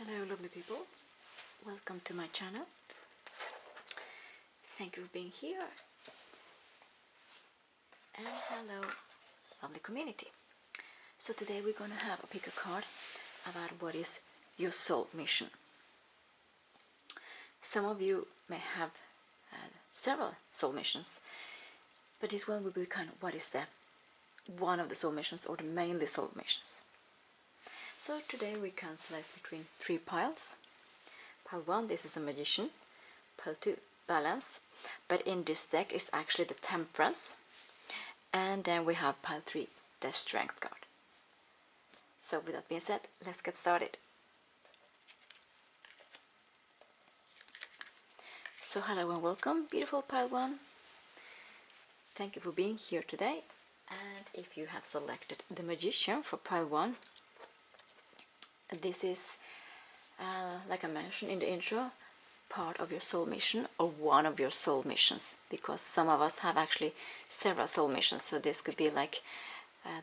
Hello lovely people, welcome to my channel. Thank you for being here, and hello lovely community. So today we're going to have a pick a card about what is your soul mission. Some of you may have several soul missions, but this one will be kind of what is the one of the soul missions or the mainly soul missions. So today we can select between three piles. Pile 1, this is the Magician. Pile 2, Balance. But in this deck is actually the Temperance. And then we have pile 3, the Strength card. So with that being said, let's get started. So hello and welcome, beautiful pile 1. Thank you for being here today. And if you have selected the Magician for pile 1, this is, like I mentioned in the intro, part of your soul mission or one of your soul missions, because some of us have actually several soul missions, so this could be like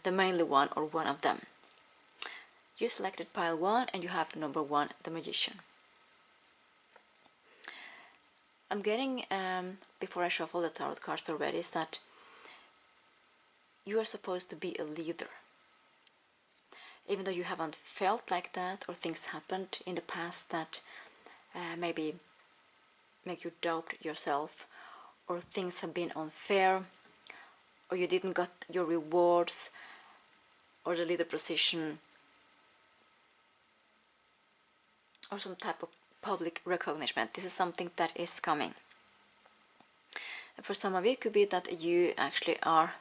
the mainly one or one of them. You selected pile 1 and you have number 1, the Magician. I'm getting, before I shuffle the tarot cards already, is that you are supposed to be a leader. Even though you haven't felt like that, or things happened in the past that maybe make you doubt yourself, or things have been unfair, or you didn't get your rewards, or the leader position, or some type of public recognition. This is something that is coming. And for some of you, it could be that you actually are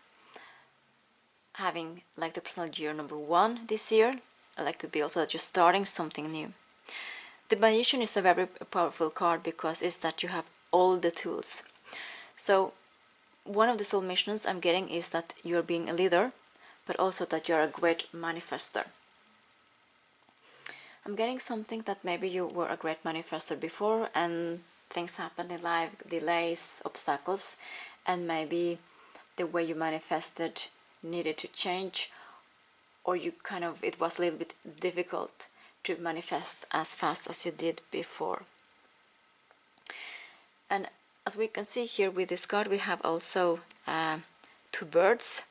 having like the personal year number 1 this year. Like could be also that you're starting something new. The Magician is a very powerful card because it's that you have all the tools. So one of the soul missions I'm getting is that you're being a leader, but also that you're a great manifester. I'm getting something that maybe you were a great manifester before and things happened in life, delays, obstacles, and maybe the way you manifested needed to change, or you kind of, it was a little bit difficult to manifest as fast as you did before. And as we can see here with this card, we have also 2 birds,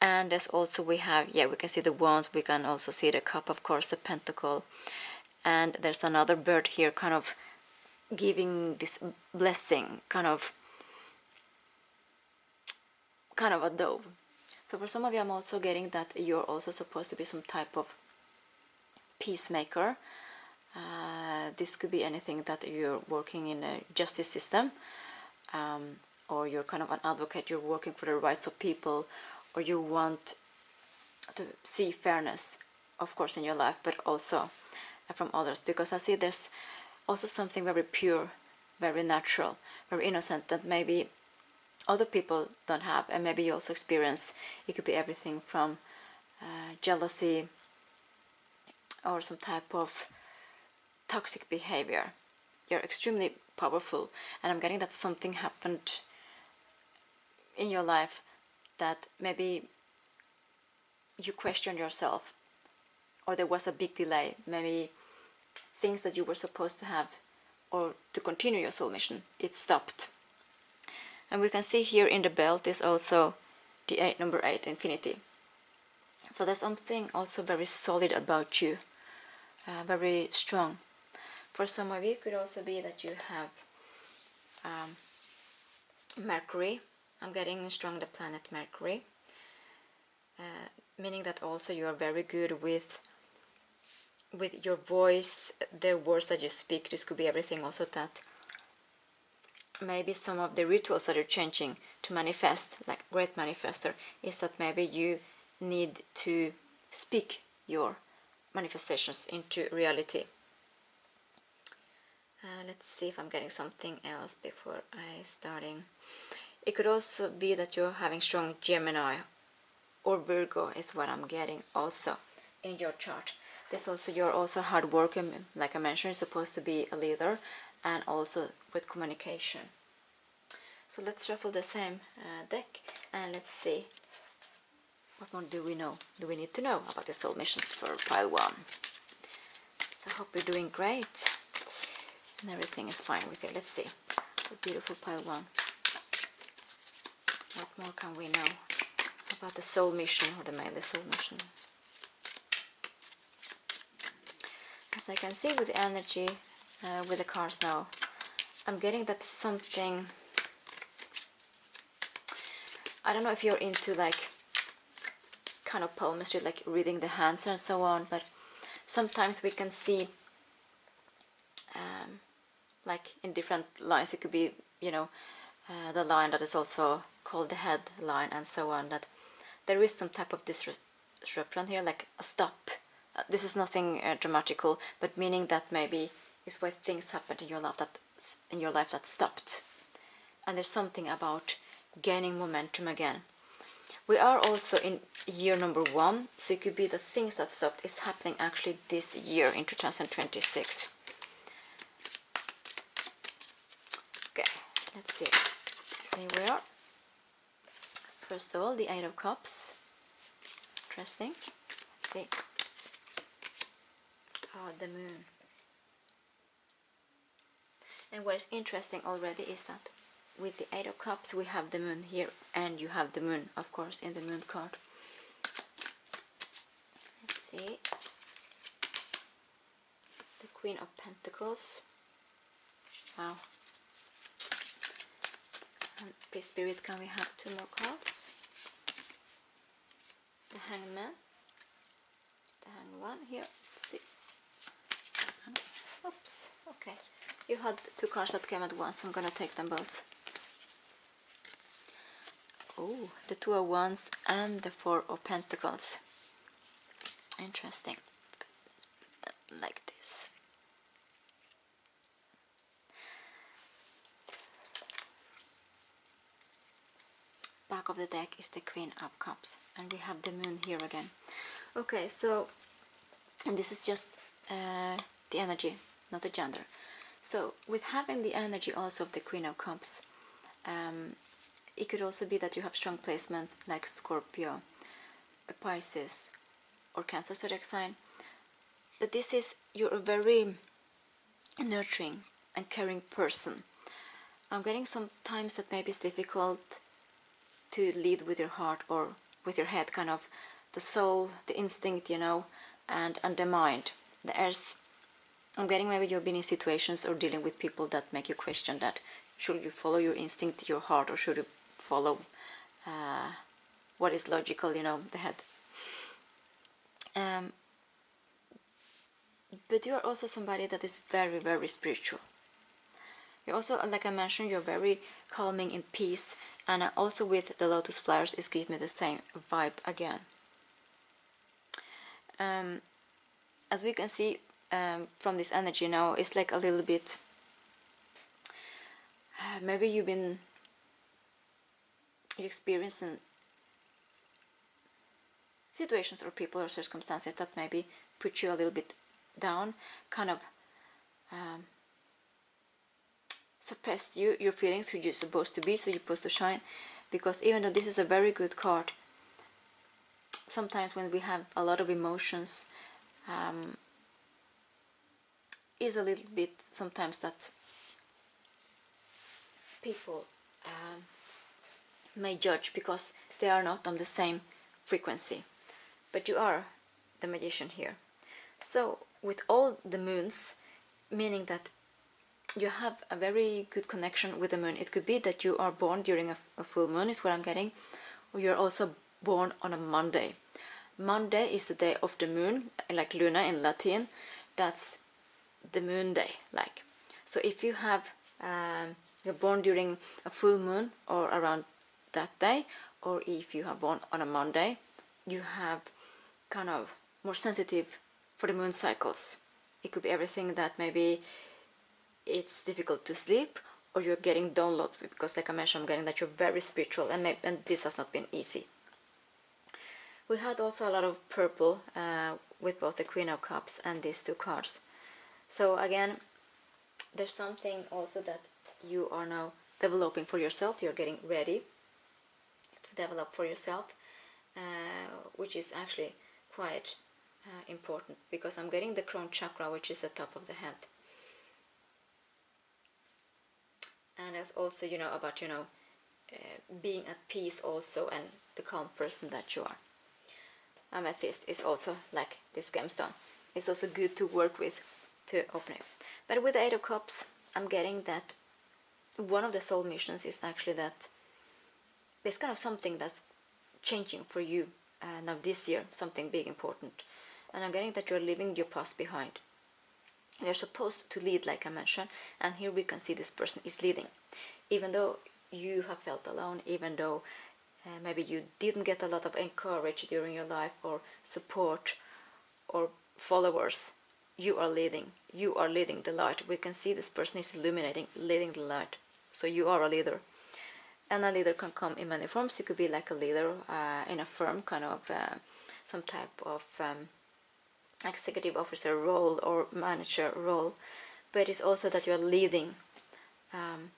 and there's also we have, yeah, we can see the wands, we can also see the cup, of course, the pentacle, and there's another bird here kind of giving this blessing, kind of a dove. So for some of you, I'm also getting that you're also supposed to be some type of peacemaker. This could be anything that you're working in a justice system, or you're kind of an advocate, you're working for the rights of people, or you want to see fairness, of course, in your life, but also from others, because I see there's also something very pure, very natural, very innocent that maybe other people don't have, and maybe you also experience. It could be everything from jealousy or some type of toxic behavior. You're extremely powerful, and I'm getting that something happened in your life that maybe you question yourself, or there was a big delay, maybe things that you were supposed to have or to continue your soul mission, it stopped. And we can see here in the belt is also the number 8, infinity. So there's something also very solid about you, very strong. For some of you, it could also be that you have Mercury. I'm getting strong the planet Mercury, meaning that also you are very good with your voice, the words that you speak. This could be everything also that maybe some of the rituals that you're changing to manifest, like great manifester, is that maybe you need to speak your manifestations into reality. Let's see if I'm getting something else before I starting. It could also be that you're having strong Gemini or Virgo is what I'm getting also in your chart. This also, you're also hard working, like I mentioned, you're supposed to be a leader, and also with communication. So let's shuffle the same deck and let's see what more do we know, do we need to know about the soul missions for pile 1. I hope you're doing great and everything is fine with you. Let's see. A beautiful pile one. What more can we know about the soul mission or the male soul mission? As I can see with the energy, with the cards now, I'm getting that something, I don't know if you're into like kind of palmistry, like reading the hands and so on, but sometimes we can see like in different lines, it could be, you know, the line that is also called the head line and so on, that there is some type of disruption here, like a stop. This is nothing dramatical, but meaning that maybe is where things happened in your life that stopped, and there's something about gaining momentum again. We are also in year number 1, so it could be the things that stopped is happening actually this year in 2026. Okay, let's see. Here we are. First of all, the 8 of Cups. Interesting. Let's see. Oh, the moon. And what is interesting already is that with the 8 of Cups we have the moon here, and you have the moon, of course, in the moon card. Let's see. The Queen of Pentacles. Wow. And please, Spirit, can we have 2 more cards? The Hangman. The Hanged One here. Let's see. Oops. Okay. You had 2 cards that came at once. I'm gonna take them both. Oh, the 2 of Wands and the 4 of Pentacles. Interesting. Let's put them like this. Back of the deck is the Queen of Cups, and we have the moon here again. Okay, so, and this is just the energy, not the gender. So, with having the energy also of the Queen of Cups, it could also be that you have strong placements like Scorpio, Pisces, or Cancer zodiac sign. But this is, you're a very nurturing and caring person. I'm getting sometimes that maybe it's difficult to lead with your heart or with your head, kind of the soul, the instinct, you know, and the mind. I'm getting maybe you've been in situations or dealing with people that make you question that should you follow your instinct, your heart, or should you follow what is logical, you know, the head. But you are also somebody that is very, very spiritual. You're also, like I mentioned, you're very calming in peace, and also with the lotus flowers is giving me the same vibe again. As we can see from this energy now, it's like a little bit, maybe you're experiencing situations or people or circumstances that maybe put you a little bit down, kind of suppressed your feelings, who you're supposed to be, so you're supposed to shine. Because even though this is a very good card, sometimes when we have a lot of emotions, is a little bit sometimes that people may judge because they are not on the same frequency. But you are the magician here. So with all the moons, meaning that you have a very good connection with the moon. It could be that you are born during a full moon, is what I'm getting, or you're also born on a Monday. Monday is the day of the moon, like Luna in Latin. That's the moon day, like. So if you have you're born during a full moon or around that day, or if you have born on a Monday, you have kind of more sensitive for the moon cycles. It could be everything that maybe it's difficult to sleep, or you're getting downloads, because like I mentioned, I'm getting that you're very spiritual, and this has not been easy. We had also a lot of purple with both the Queen of Cups and these 2 cards. So again, there's something also that you are now developing for yourself. You're getting ready to develop for yourself, which is actually quite important, because I'm getting the crown chakra, which is the top of the head. And it's also, about, being at peace also, and the calm person that you are. Amethyst is also like this gemstone. It's also good to work with, to open it. But with the Eight of Cups, I'm getting that one of the soul missions is actually that there's kind of something that's changing for you now this year, something big, important. And I'm getting that you're leaving your past behind. You're supposed to lead, like I mentioned, and here we can see this person is leading. Even though you have felt alone, even though maybe you didn't get a lot of encouragement during your life, or support, or followers, you are leading. You are leading the light. We can see this person is illuminating, leading the light. So you are a leader. And a leader can come in many forms. You could be like a leader in a firm, kind of some type of executive officer role or manager role. But it's also that you're leading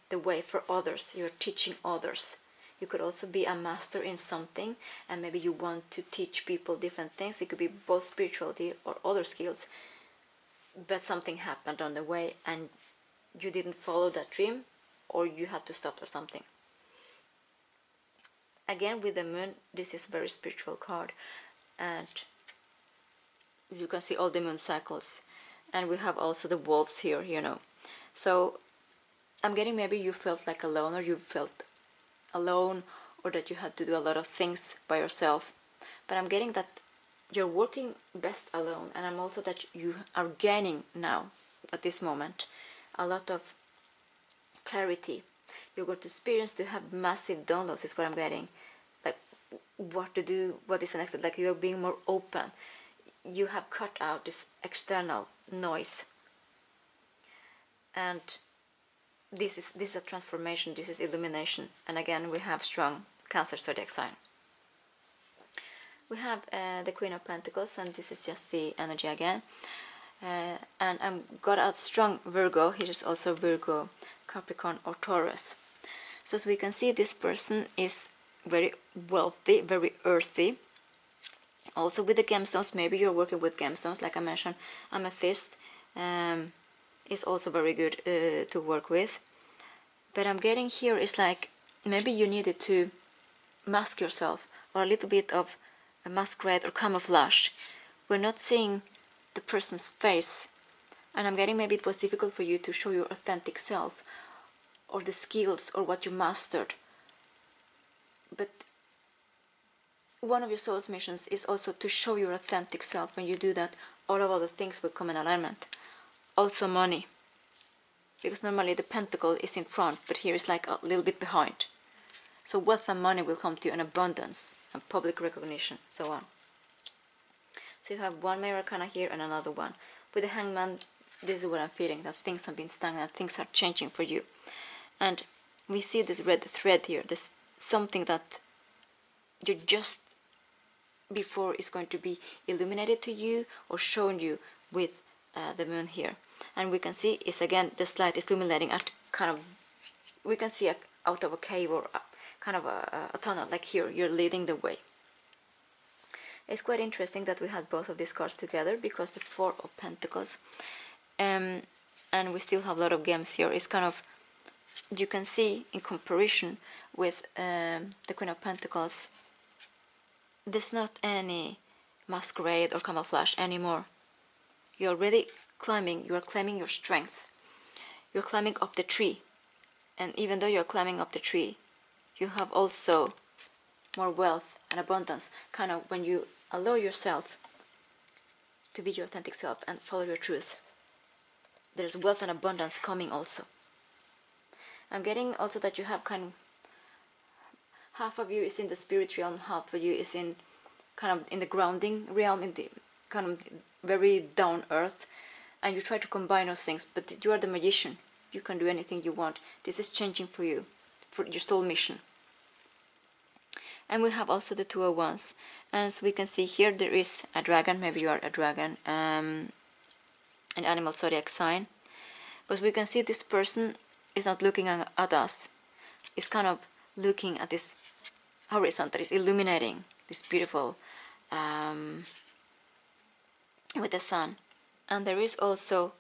the way for others. You're teaching others. You could also be a master in something, and maybe you want to teach people different things. It could be both spirituality or other skills, but something happened on the way and you didn't follow that dream, or you had to stop or something. Again, with the moon, this is a very spiritual card, and you can see all the moon cycles, and we have also the wolves here, So I'm getting maybe you felt like alone, or you felt alone, or that you had to do a lot of things by yourself. But I'm getting that you're working best alone, and I'm also that you are gaining now at this moment a lot of clarity. You're going to experience to have massive downloads, is what I'm getting, like what to do, what is the next, like you're being more open. You have cut out this external noise, and this is a transformation, this is illumination. And again, we have strong Cancer zodiac sign. We have the Queen of Pentacles, and this is just the energy again. And I've got a strong Virgo. He is also Virgo, Capricorn or Taurus. So as we can see, this person is very wealthy, very earthy. Also with the gemstones, maybe you're working with gemstones, like I mentioned, amethyst is also very good to work with. But I'm getting here is like maybe you needed to mask yourself, or a little bit of a masquerade or camouflage. We're not seeing the person's face, and I'm getting maybe it was difficult for you to show your authentic self, or the skills, or what you mastered. But one of your soul's missions is also to show your authentic self. When you do that, all of other things will come in alignment. Also money, because normally the pentacle is in front, but here is like a little bit behind. So wealth and money will come to you in abundance, and public recognition, so on. So you have one major arcana here and another one. With the Hangman, this is what I'm feeling, that things have been stagnant, things are changing for you. And we see this red thread here, this something that you just before is going to be illuminated to you or shown you with the moon here. And we can see is again this light is illuminating at kind of, we can see out of a cave or kind of a tunnel, like here you're leading the way. It's quite interesting that we had both of these cards together, because the Four of Pentacles and we still have a lot of gems here. It's kind of, you can see in comparison with the Queen of Pentacles, there's not any masquerade or camouflage anymore. You're already climbing, you are climbing your strength. You're climbing up the tree, and even though you're climbing up the tree, you have also more wealth and abundance, kind of when you allow yourself to be your authentic self and follow your truth. There's wealth and abundance coming also. I'm getting also that you have kind of, half of you is in the spirit realm, half of you is in kind of in the grounding realm, in the kind of very down earth, and you try to combine those things, but you are the magician. You can do anything you want. This is changing for you, for your soul mission. And we have also the Two of Wands, and so we can see here there is a dragon. Maybe you are a dragon, an animal zodiac sign, but we can see this person is not looking at us. It's kind of looking at this horizontal, is illuminating this beautiful with the sun. And there is also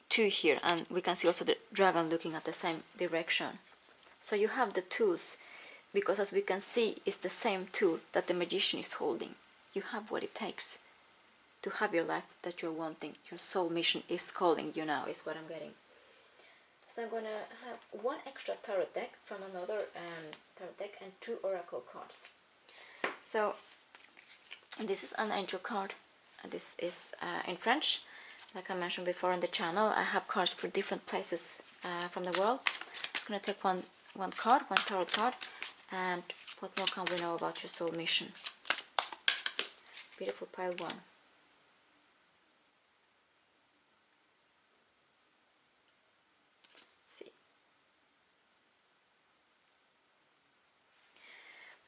2 here, and we can see also the dragon looking at the same direction. So you have the tools, because as we can see, it's the same tool that the magician is holding. You have what it takes to have your life that you're wanting. Your soul mission is calling you now, is what I'm getting. So I'm going to have 1 extra tarot deck from another tarot deck and 2 oracle cards. So this is an angel card. This is in French. Like I mentioned before on the channel, I have cards for different places from the world. I'm going to take one card, 1 tarot card, and what more can we know about your soul mission? Beautiful pile 1.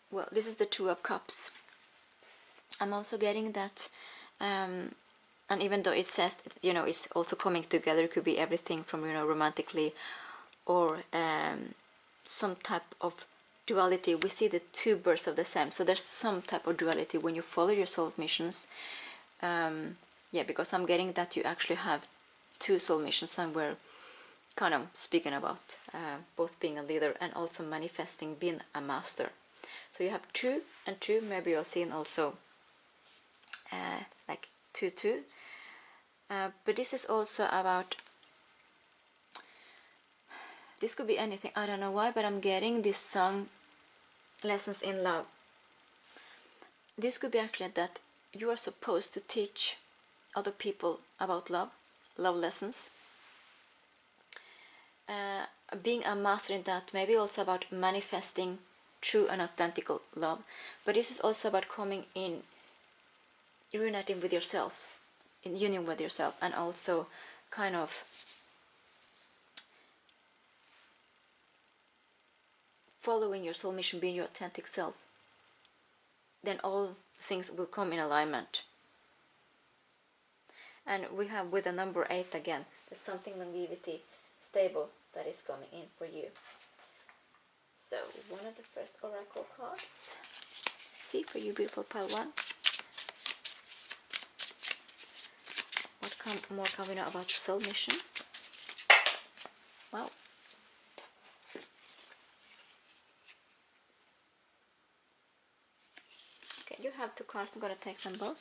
Well, this is the 2 of Cups. I'm also getting that, and even though it says, you know, it's also coming together, it could be everything from, you know, romantically or some type of duality. We see the 2 birds of the same, so there's some type of duality when you follow your soul missions. Yeah, because I'm getting that you actually have 2 soul missions, and we're kind of speaking about both being a leader and also manifesting being a master. So you have 2 and 2, maybe you're seeing also like 2, 2. But this is also about, this could be anything, I don't know why, but I'm getting this song, Lessons in Love. This could be actually that you are supposed to teach other people about love lessons. Being a master in that, maybe also about manifesting true and authentic love, but this is also about coming in, reuniting with yourself, in union with yourself, and also kind of following your soul mission, being your authentic self. Then all things will come in alignment. And we have with the number 8 again, there's something longevity, stable, that is coming in for you. So, one of the first oracle cards. Let's see for you, beautiful pile 1. What more can we know about soul mission? Wow. Okay, you have 2 cards. I'm going to take them both.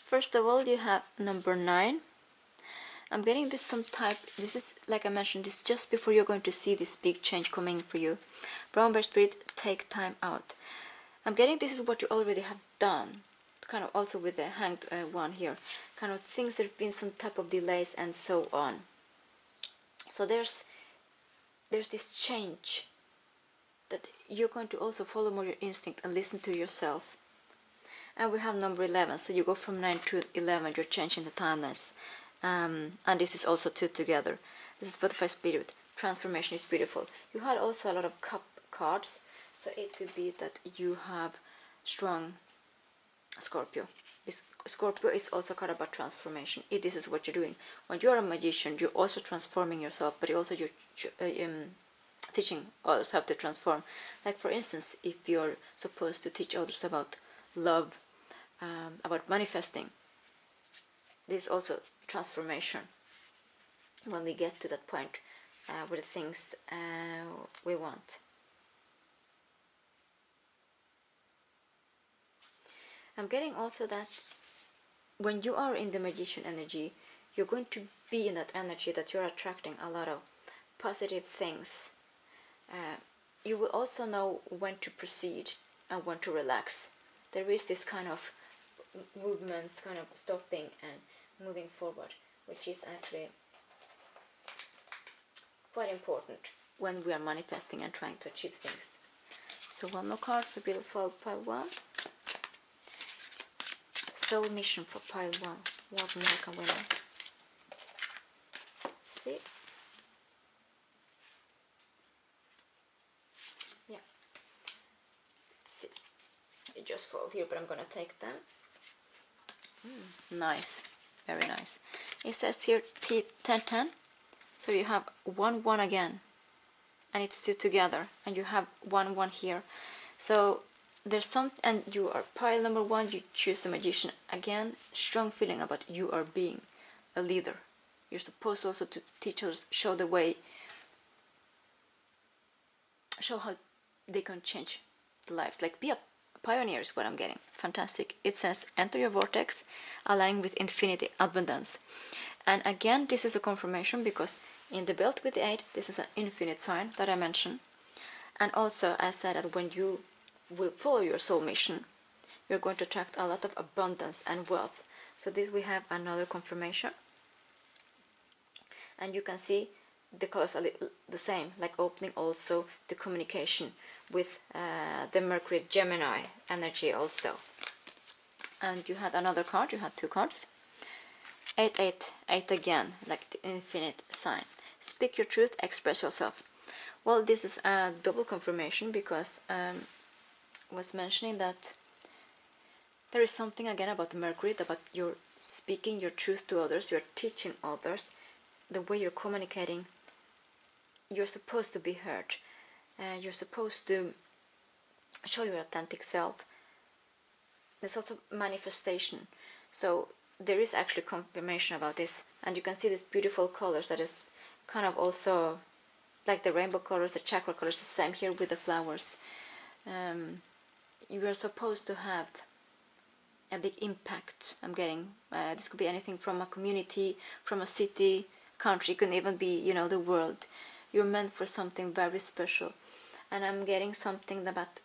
First of all, you have number 9. I'm getting this some type, this is, like I mentioned, this is just before you're going to see this big change coming for you. Brown Bear Spirit, take time out. I'm getting this is what you already have done, kind of also with the hanged one here, kind of things there have been some type of delays and so on. So there's this change that you're going to also follow more your instinct and listen to yourself. And we have number 11, so you go from 9 to 11, you're changing the timeless. And this is also 2 together. This is Butterfly Spirit. Transformation is beautiful. You had also a lot of cup cards, so it could be that you have strong Scorpio. Scorpio is also a card about transformation. This is what you're doing. When you're a magician, you're also transforming yourself, but also you're teaching others how to transform. Like for instance, if you're supposed to teach others about love, about manifesting, this is also transformation when we get to that point with the things we want. I'm getting also that when you are in the magician energy, you're going to be in that energy that you're attracting a lot of positive things. You will also know when to proceed and when to relax. There is this kind of movements, kind of stopping and moving forward, which is actually quite important when we are manifesting and trying to achieve things. So one more card for beautiful pile 1. Soul mission for pile 1. What more can we know? Let's see. Yeah. Let's see. It just fall here, but I'm gonna take them. Nice. Very nice. It says here T1010. So you have 1 1 again. And it's 2 together. And you have 1 1 here. So there's some, and you are pile number 1, you choose the magician. Again, strong feeling about you are being a leader. You're supposed also to teach others, show the way, show how they can change the lives, like be a pioneer is what I'm getting. Fantastic. It says enter your vortex, align with infinity abundance. And again, this is a confirmation because in the belt with the 8, this is an infinite sign that I mentioned. And also I said that when you will follow your soul mission, you're going to attract a lot of abundance and wealth. So this we have another confirmation. And you can see the colors are the same, like opening also the communication with the Mercury Gemini energy also. And you had another card, you had 2 cards. 8, 8, 8 again, like the infinite sign. Speak your truth, express yourself. Well, this is a double confirmation because I was mentioning that there is something again about Mercury, about you're speaking your truth to others, you're teaching others, the way you're communicating, you're supposed to be heard. You're supposed to show your authentic self. There's also manifestation. So there is actually confirmation about this, and you can see these beautiful colors that is kind of also like the rainbow colors, the chakra colors, the same here with the flowers. You are supposed to have a big impact. I'm getting this could be anything from a community, from a city, country, it can even be, you know, the world. You're meant for something very special. And I'm getting something about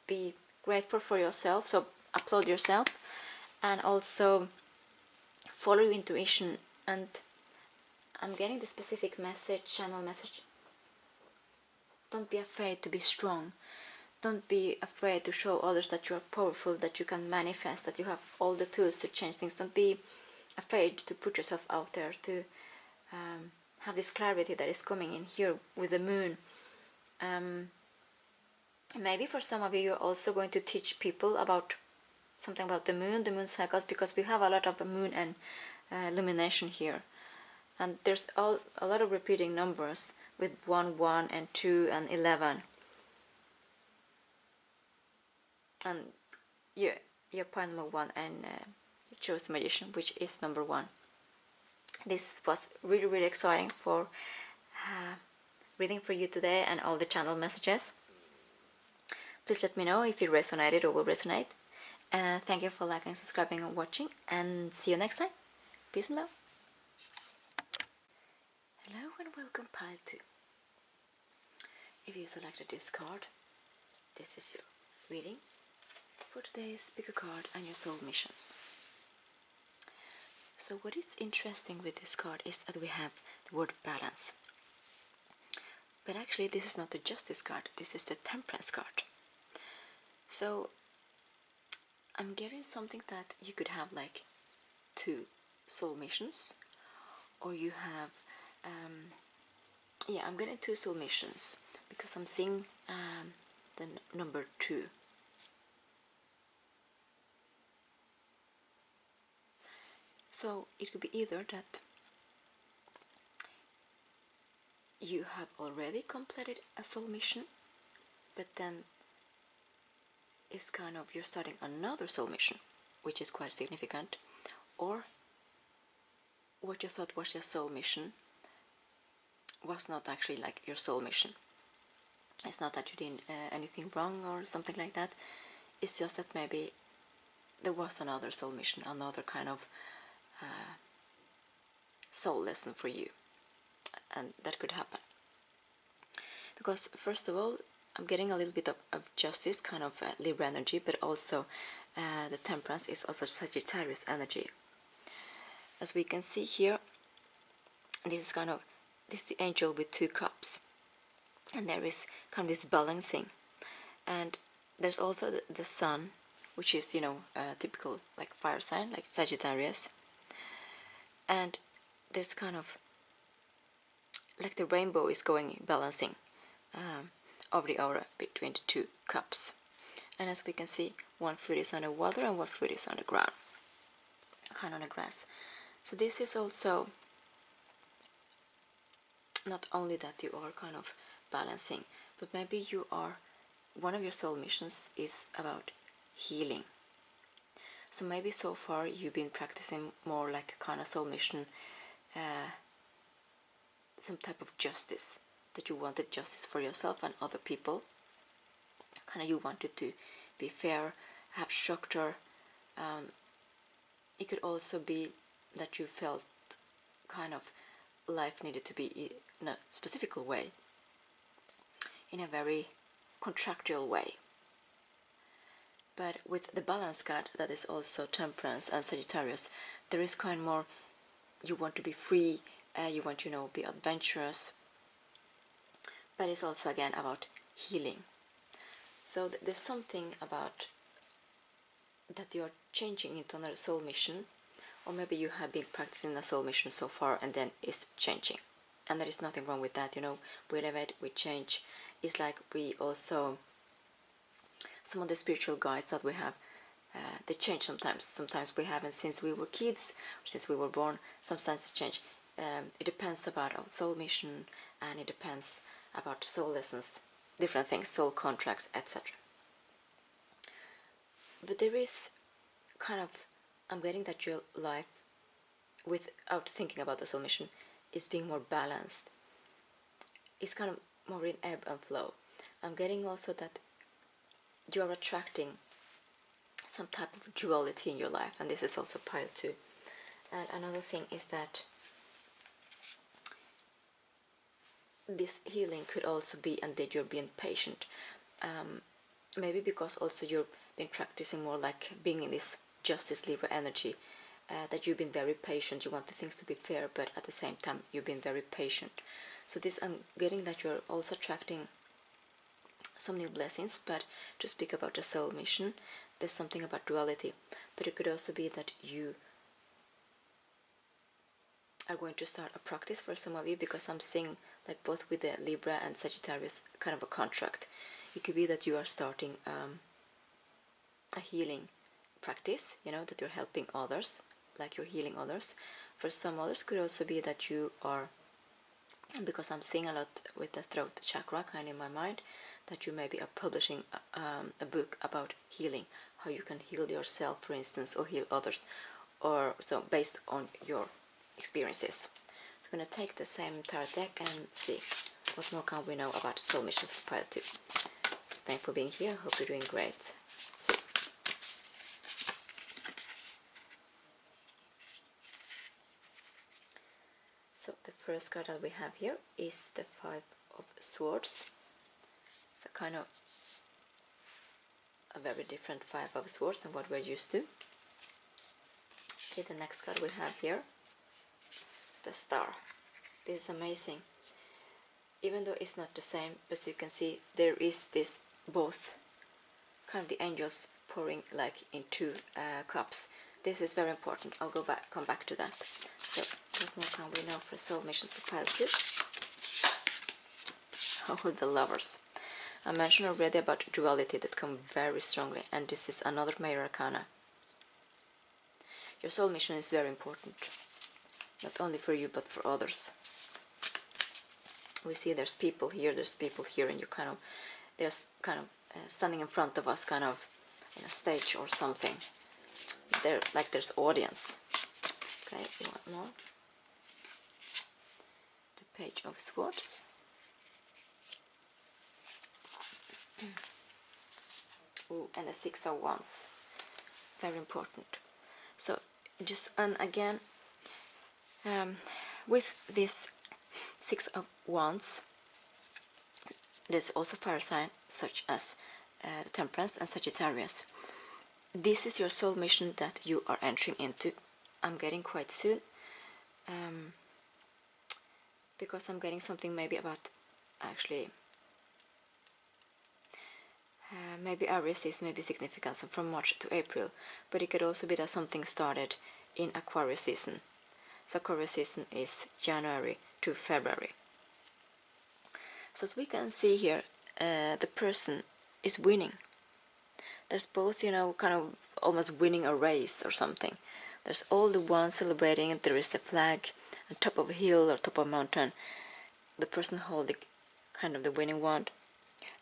be grateful for yourself, so applaud yourself, and also follow your intuition. And I'm getting the specific message, channel message. Don't be afraid to be strong. Don't be afraid to show others that you are powerful, that you can manifest, that you have all the tools to change things. Don't be afraid to put yourself out there, to have this clarity that is coming in here with the moon. Maybe for some of you, you're also going to teach people about something about the moon cycles, because we have a lot of moon and illumination here. And there's a lot of repeating numbers with 1, 1, and 2, and 11. And you're point number 1, and you chose the magician, which is number 1. This was really, really exciting for reading for you today and all the channel messages. Please let me know if it resonated or will resonate. Thank you for liking, subscribing, and watching, and see you next time. Peace and love. Hello and welcome, pile 2. If you selected this card, this is your reading for today's pick a card and your soul missions. So what is interesting with this card is that we have the word balance. But actually this is not the justice card, this is the temperance card. So I'm getting something that you could have like 2 soul missions, or you have I'm getting 2 soul missions because I'm seeing the number 2. So it could be either that you have already completed a soul mission, but then it's kind of you're starting another soul mission, which is quite significant, or what you thought was your soul mission was not actually like your soul mission. It's not that you did anything wrong or something like that. It's just that maybe there was another soul mission, another kind of soul lesson for you, and that could happen. Because first of all, I'm getting a little bit of justice, kind of Libra energy, but also the temperance is also Sagittarius energy. As we can see here, this is the angel with 2 cups, and there is kind of this balancing, and there's also the sun, which is, you know, typical like fire sign, like Sagittarius, and there's kind of like the rainbow is going balancing over the aura between the 2 cups. And as we can see, one foot is on the water and one foot is on the ground, kind of on the grass. So this is also not only that you are kind of balancing, but maybe you are one of your soul missions is about healing. So maybe so far you've been practicing more like a kind of soul mission, some type of justice, that you wanted justice for yourself and other people. Kind of you wanted to be fair, have structure. It could also be that you felt kind of life needed to be in a specific way, in a very contractual way. But with the balance card, that is also Temperance and Sagittarius, there is kind of more, you want to be free, you want to be adventurous, but it's also again about healing. So there's something about that you are changing into another soul mission, or maybe you have been practicing a soul mission so far and then it's changing, and there is nothing wrong with that. We elevate, we change. It's like we also, some of the spiritual guides that we have, they change sometimes we haven't since we were kids, or since we were born. Sometimes they change. It depends about our soul mission, and it depends about soul lessons, different things, soul contracts, etc. But there is kind of, I'm getting that your life, without thinking about the soul mission, is being more balanced. It's kind of more in ebb and flow. I'm getting also that you are attracting some type of duality in your life, and this is also pile 2. And another thing is that this healing could also be, and that you're being patient, maybe because also you've been practicing more like being in this Justice Libra energy, that you've been very patient. You want the things to be fair, but at the same time you've been very patient. So this, I'm getting that you're also attracting some new blessings. But to speak about the soul mission, there's something about duality. But it could also be that you are going to start a practice for some of you, because I'm seeing like both with the Libra and Sagittarius kind of a contract. It could be that you are starting a healing practice, that you're helping others, like you're healing others. For some others could also be that you are, because I'm seeing a lot with the throat chakra kind of in my mind, that you maybe are publishing a book about healing, how you can heal yourself, for instance, or heal others, or so based on your experiences. So I'm going to take the same tarot deck and see what more can we know about soul missions for pile 2. Thanks for being here. Hope you're doing great. See. So the first card that we have here is the 5 of Swords. It's a kind of a very different 5 of Swords than what we're used to. See the next card we have here, the Star. This is amazing. Even though it's not the same, but you can see there is this both kind of the angels pouring like in 2 cups. This is very important. I'll come back to that. So what more can we know for soul missions for pile 2? Oh, the Lovers. I mentioned already about duality that come very strongly, and this is another major arcana. Your soul mission is very important, not only for you but for others. We see there's people here, and you kind of, there's kind of standing in front of us, kind of in a stage or something. There's audience. Okay, you want more? The Page of Swords. Ooh, and the 6 of Wands. Very important. So just, and again, with this 6 of Wands, there's also fire sign such as the Temperance and Sagittarius. This is your soul mission that you are entering into. I'm getting quite soon, because I'm getting something maybe about, actually, maybe Aries is maybe significant from March to April, but it could also be that something started in Aquarius season. So Aquarius season is January to February. So as we can see here, the person is winning. There's both, kind of almost winning a race or something. There's all the ones celebrating, there is a flag on top of a hill or top of a mountain. The person holding kind of the winning wand.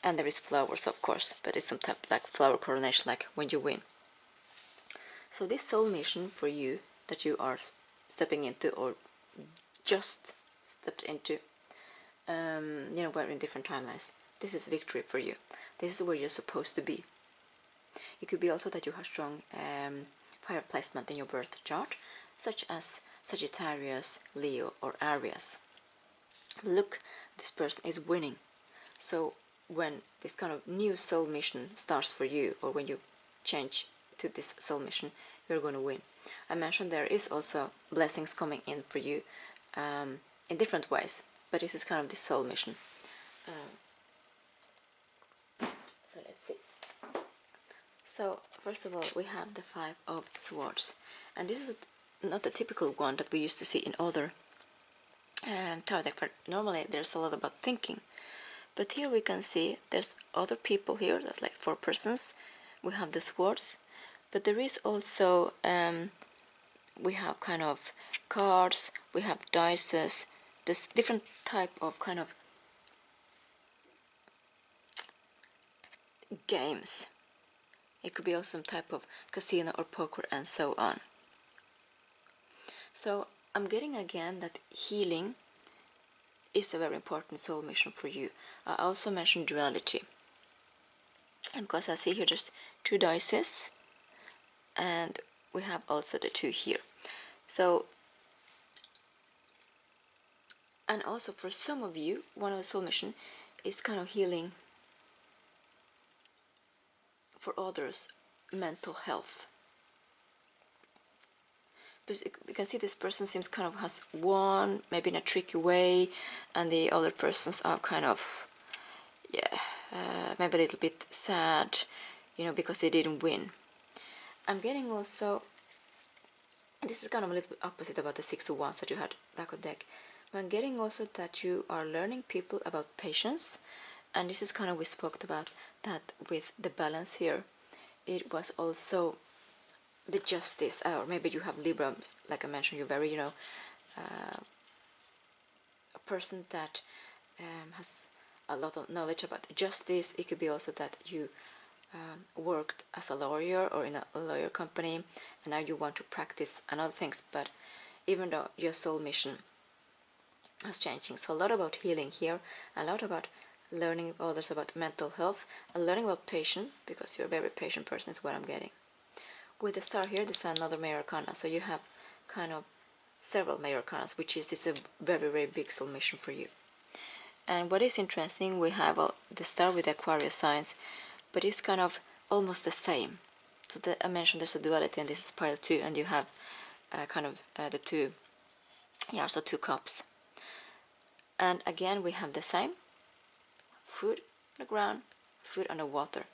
And there is flowers, of course, but it's some type like flower coronation, like when you win. So this soul mission for you that you are stepping into, or just stepped into, you know, we're in different timelines. This is victory for you. This is where you're supposed to be. It could be also that you have strong fire placement in your birth chart, such as Sagittarius, Leo, or Aries. Look, this person is winning. So when this kind of new soul mission starts for you, or when you change to this soul mission, you're going to win. I mentioned there is also blessings coming in for you in different ways, but this is kind of the soul mission. So let's see. So first of all, we have the Five of Swords, and this is not the typical one that we used to see in other tarot deck. Normally there's a lot about thinking, but here we can see there's other people here. That's like 4 persons. We have the swords, but there is also we have kind of cards, we have dices, this different type of kind of games. It could be also some type of casino or poker and so on. So I'm getting again that healing is a very important soul mission for you. I also mentioned duality, and because I see here there's 2 dices, and we have also the 2 here. So, and also for some of you, one of the soul mission is kind of healing for others' mental health. But you can see this person seems kind of has won, maybe in a tricky way, and the other persons are kind of, yeah, maybe a little bit sad, you know, because they didn't win. I'm getting also, this is kind of a little bit opposite about the 6 of Wands that you had back of deck. But I'm getting also that you are learning people about patience, and this is kind of, we spoke about that with the balance here. It was also the justice, or maybe you have Libra, like I mentioned, you're very, you know, a person that has a lot of knowledge about justice. It could be also that you worked as a lawyer or in a lawyer company, and now you want to practice and other things, but even though your soul mission is changing. So a lot about healing here, a lot about learning others about mental health, and learning about patience, because you're a very patient person is what I'm getting. With the star here, this is another major arcana, so you have kind of several major arcanas, which is this a very, very big soul mission for you. And what is interesting, we have the star with the Aquarius signs, but it's kind of almost the same. So I mentioned there's a duality, and this is pile 2, and you have kind of the 2, yeah, so 2 cups. And again, we have the same, food on the ground, food on the water,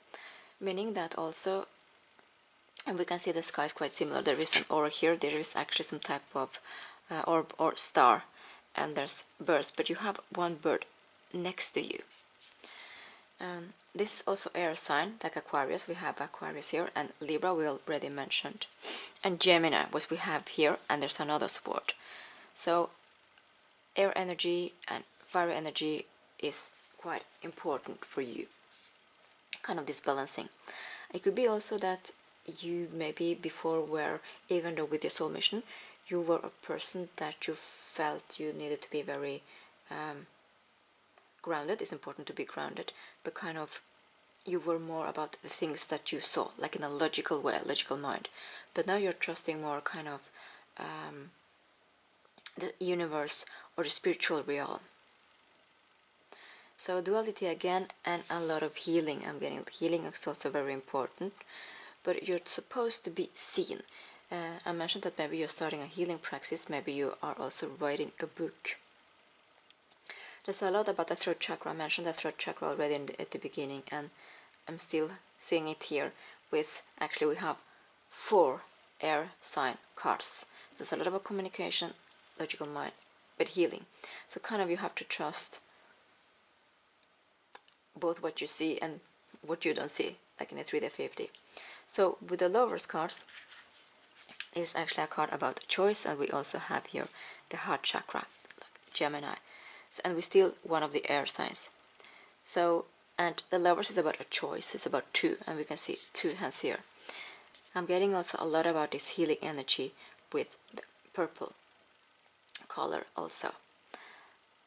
meaning that also, and we can see the sky is quite similar. There is an aura here, there is actually some type of orb or star, and there's birds, but you have one bird next to you. This is also air sign, like Aquarius. We have Aquarius here, and Libra we already mentioned, and Gemini, which we have here, and there's another sword. So air energy and fire energy is quite important for you, kind of this balancing. It could be also that you maybe before were, even though with your soul mission, you were a person that you felt you needed to be very grounded. It's important to be grounded, but kind of you were more about the things that you saw, like in a logical way, logical mind. But now you're trusting more kind of the universe or the spiritual realm. So duality again, and a lot of healing. I'm getting healing is also very important, but you're supposed to be seen. I mentioned that maybe you're starting a healing practice, maybe you are also writing a book. There's a lot about the throat chakra. I mentioned the throat chakra already at the beginning, and I'm still seeing it here with, actually we have 4 air sign cards. So there's a lot about communication, logical mind, but healing. So kind of you have to trust both what you see and what you don't see, like in a 3D50. So with the Lovers cards is actually a card about choice, and we also have here the heart chakra, like Gemini, and we're still one of the air signs. So And the Lovers is about a choice. It's about two, and we can see two hands here. I'm getting also a lot about this healing energy with the purple color also.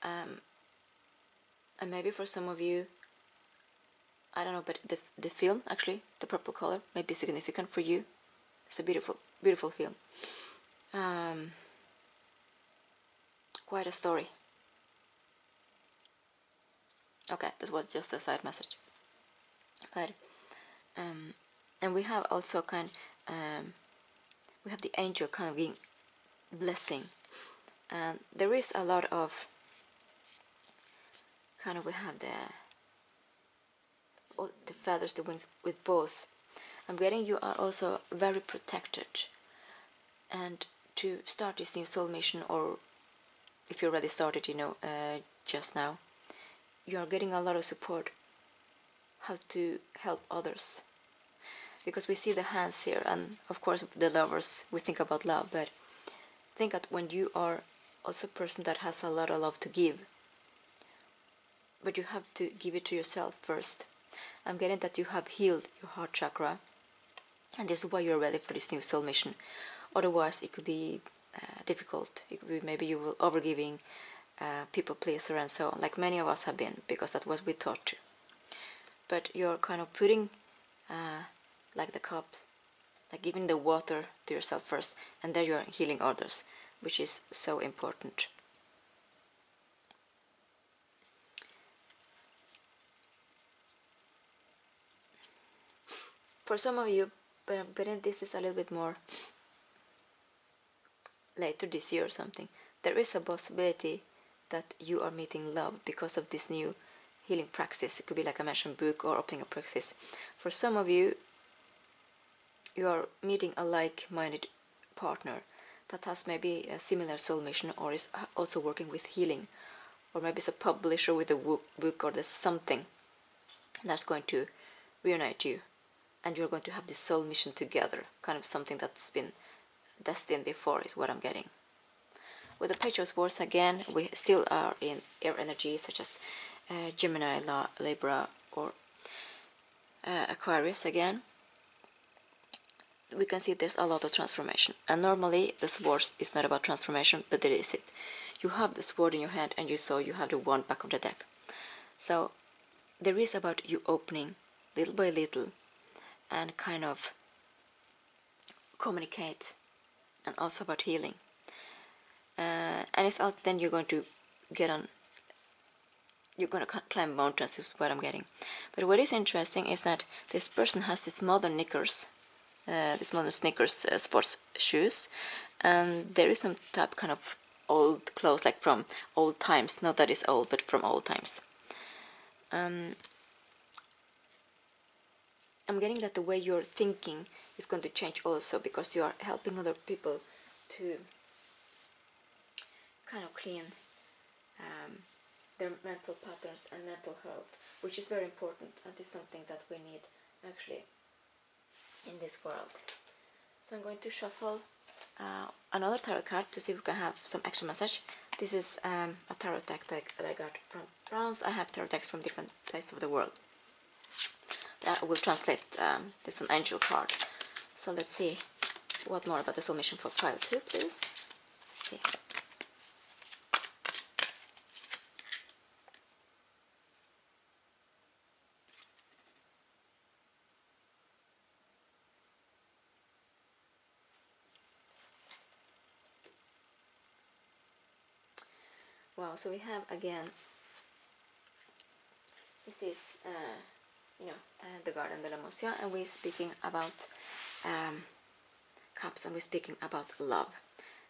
And maybe for some of you, I don't know, but the film, actually, the purple color, may be significant for you. It's a beautiful, beautiful film. Quite a story. Okay, this was just a side message. But and we have also we have the angel kind of giving blessing, and there is a lot of we have the feathers, the wings with both. I'm getting you are also very protected, and to start this new soul mission, or if you already started, just now, you are getting a lot of support how to help others, because we see the hands here, and of course the Lovers, we think about love, but think that when you are also a person that has a lot of love to give, but you have to give it to yourself first. I'm getting that you have healed your heart chakra, and this is why you're ready for this new soul mission. Otherwise it could be difficult. It could be maybe you will overgiving, people pleaser and so on, like many of us have been, because that was we taught to. But you're kind of putting like the cup, like giving the water to yourself first, and then you're healing others, which is so important. For some of you, but this is a little bit more later this year or something, there is a possibility that you are meeting love because of this new healing praxis. It could be like I mentioned, book or opening a praxis. For some of you, you are meeting a like-minded partner that has maybe a similar soul mission, or is also working with healing, or maybe it's a publisher with a book, or there's something that's going to reunite you, and you're going to have this soul mission together, kind of something that's been destined before is what I'm getting. With the Page of Swords again, we still are in air energy, such as Gemini, Libra, or Aquarius again. We can see there's a lot of transformation, and normally the swords is not about transformation, but there is it. You have the sword in your hand, and you have the wand back of the deck. So there is about you opening little by little and kind of communicate, and also about healing. And it's also then you're going to get on, you're going to climb mountains is what I'm getting. But what is interesting is that this person has this modern knickers, this modern sneakers, sports shoes, and there is some type kind of old clothes, like from old times, not that it's old, but from old times. I'm getting that the way you're thinking is going to change also, because you are helping other people to kind of clean their mental patterns and mental health, which is very important, and is something that we need actually in this world. So I'm going to shuffle another tarot card to see if we can have some extra message. This is a tarot deck that I got from France. I have tarot decks from different places of the world. I will translate. This is an angel card. So let's see what more about the soul mission for pile 2, please. Let's see. Wow, so we have again, this is the Garden de l'Emotion, and we're speaking about cups, and we're speaking about love.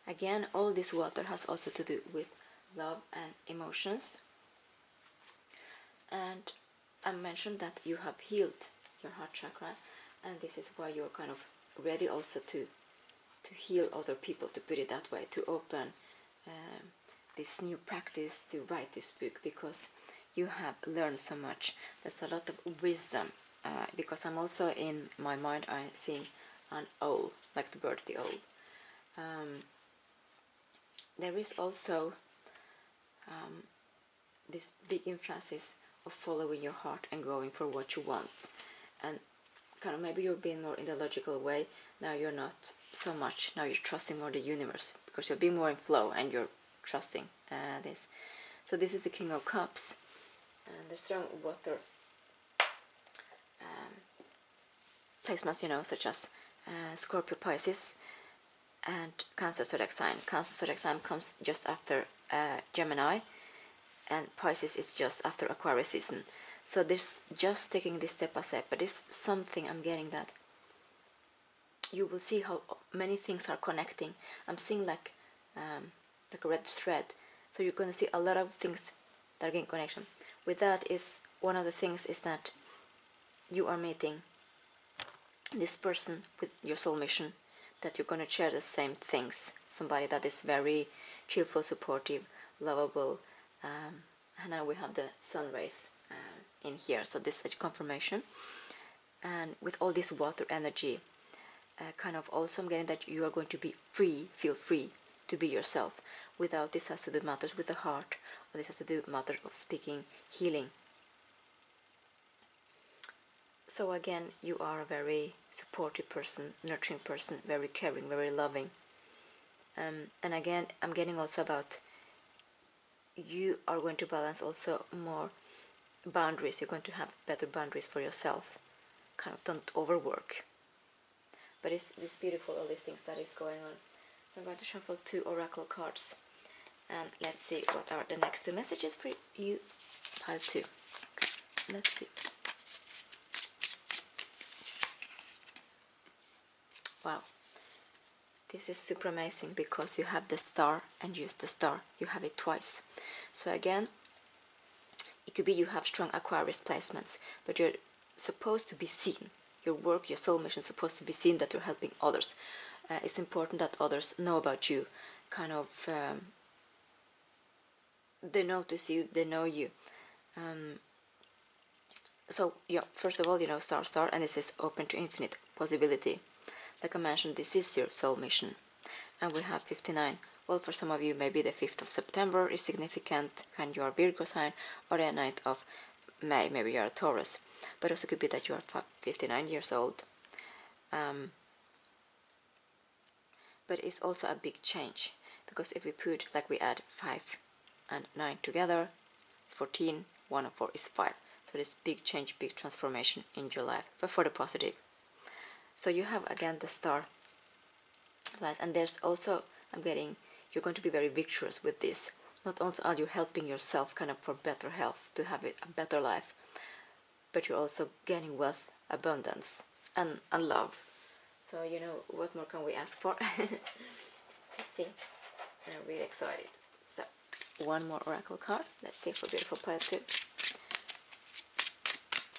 Again, all this water has also to do with love and emotions. And I mentioned that you have healed your heart chakra, and this is why you're kind of ready also to heal other people, to put it that way, to open this new practice, to write this book, because you have learned so much. There's a lot of wisdom, because I'm also in my mind, I'm seeing an owl, like the bird, the owl. There is also this big emphasis of following your heart and going for what you want. And kind of maybe you're being more in the logical way, now you're not so much, now you're trusting more the universe, because you're being more in flow and you're trusting this. So this is the King of Cups, and the strong water placements, you know, such as Scorpio, Pisces, and Cancer zodiac sign. Cancer zodiac sign comes just after Gemini, and Pisces is just after Aquarius season. So this just taking this step by step, but it's something I'm getting that you will see how many things are connecting. I'm seeing like a red thread. So you're going to see a lot of things that are getting connection. With that is one of the things is that you are meeting this person with your soul mission, that you're going to share the same things. Somebody that is very cheerful, supportive, lovable, and now we have the sun rays in here, so this is confirmation. And with all this water energy, kind of also I'm getting that you are going to be free, feel free to be yourself, without this has to do matters with the heart, or this has to do matters of speaking, healing. So again, you are a very supportive person, nurturing person, very caring, very loving. And again, I'm getting also about you are going to balance also more boundaries. You're going to have better boundaries for yourself. Kind of don't overwork. But it's beautiful, all these things that is going on. So I'm going to shuffle 2 oracle cards. And let's see what are the next 2 messages for you. Pile 2. Okay, let's see. Wow. This is super amazing because you have the star and use the star. You have it twice. So again, it could be you have strong Aquarius placements, but you're supposed to be seen. Your work, your soul mission is supposed to be seen, that you're helping others. It's important that others know about you. Kind of, they notice you, they know you. So, yeah, first of all, you know, star, and this is open to infinite possibility. Like I mentioned, this is your soul mission. And we have 59. Well, for some of you, maybe the 5th of September is significant, and you are Virgo sign, or the 9th of May, maybe you are a Taurus. But also could be that you are 59 years old. But it's also a big change, because if we put, like we add 5 and 9 together, it's 14, 1 and 4 is 5. So this big change, big transformation in your life, but for the positive. So you have again the star, and there's also, I'm getting, you're going to be very victorious with this. Not only are you helping yourself kind of for better health, to have a better life, but you're also gaining wealth, abundance, and love. So, you know, what more can we ask for? Let's see. I'm really excited. So, one more oracle card. Let's see for beautiful pile 2.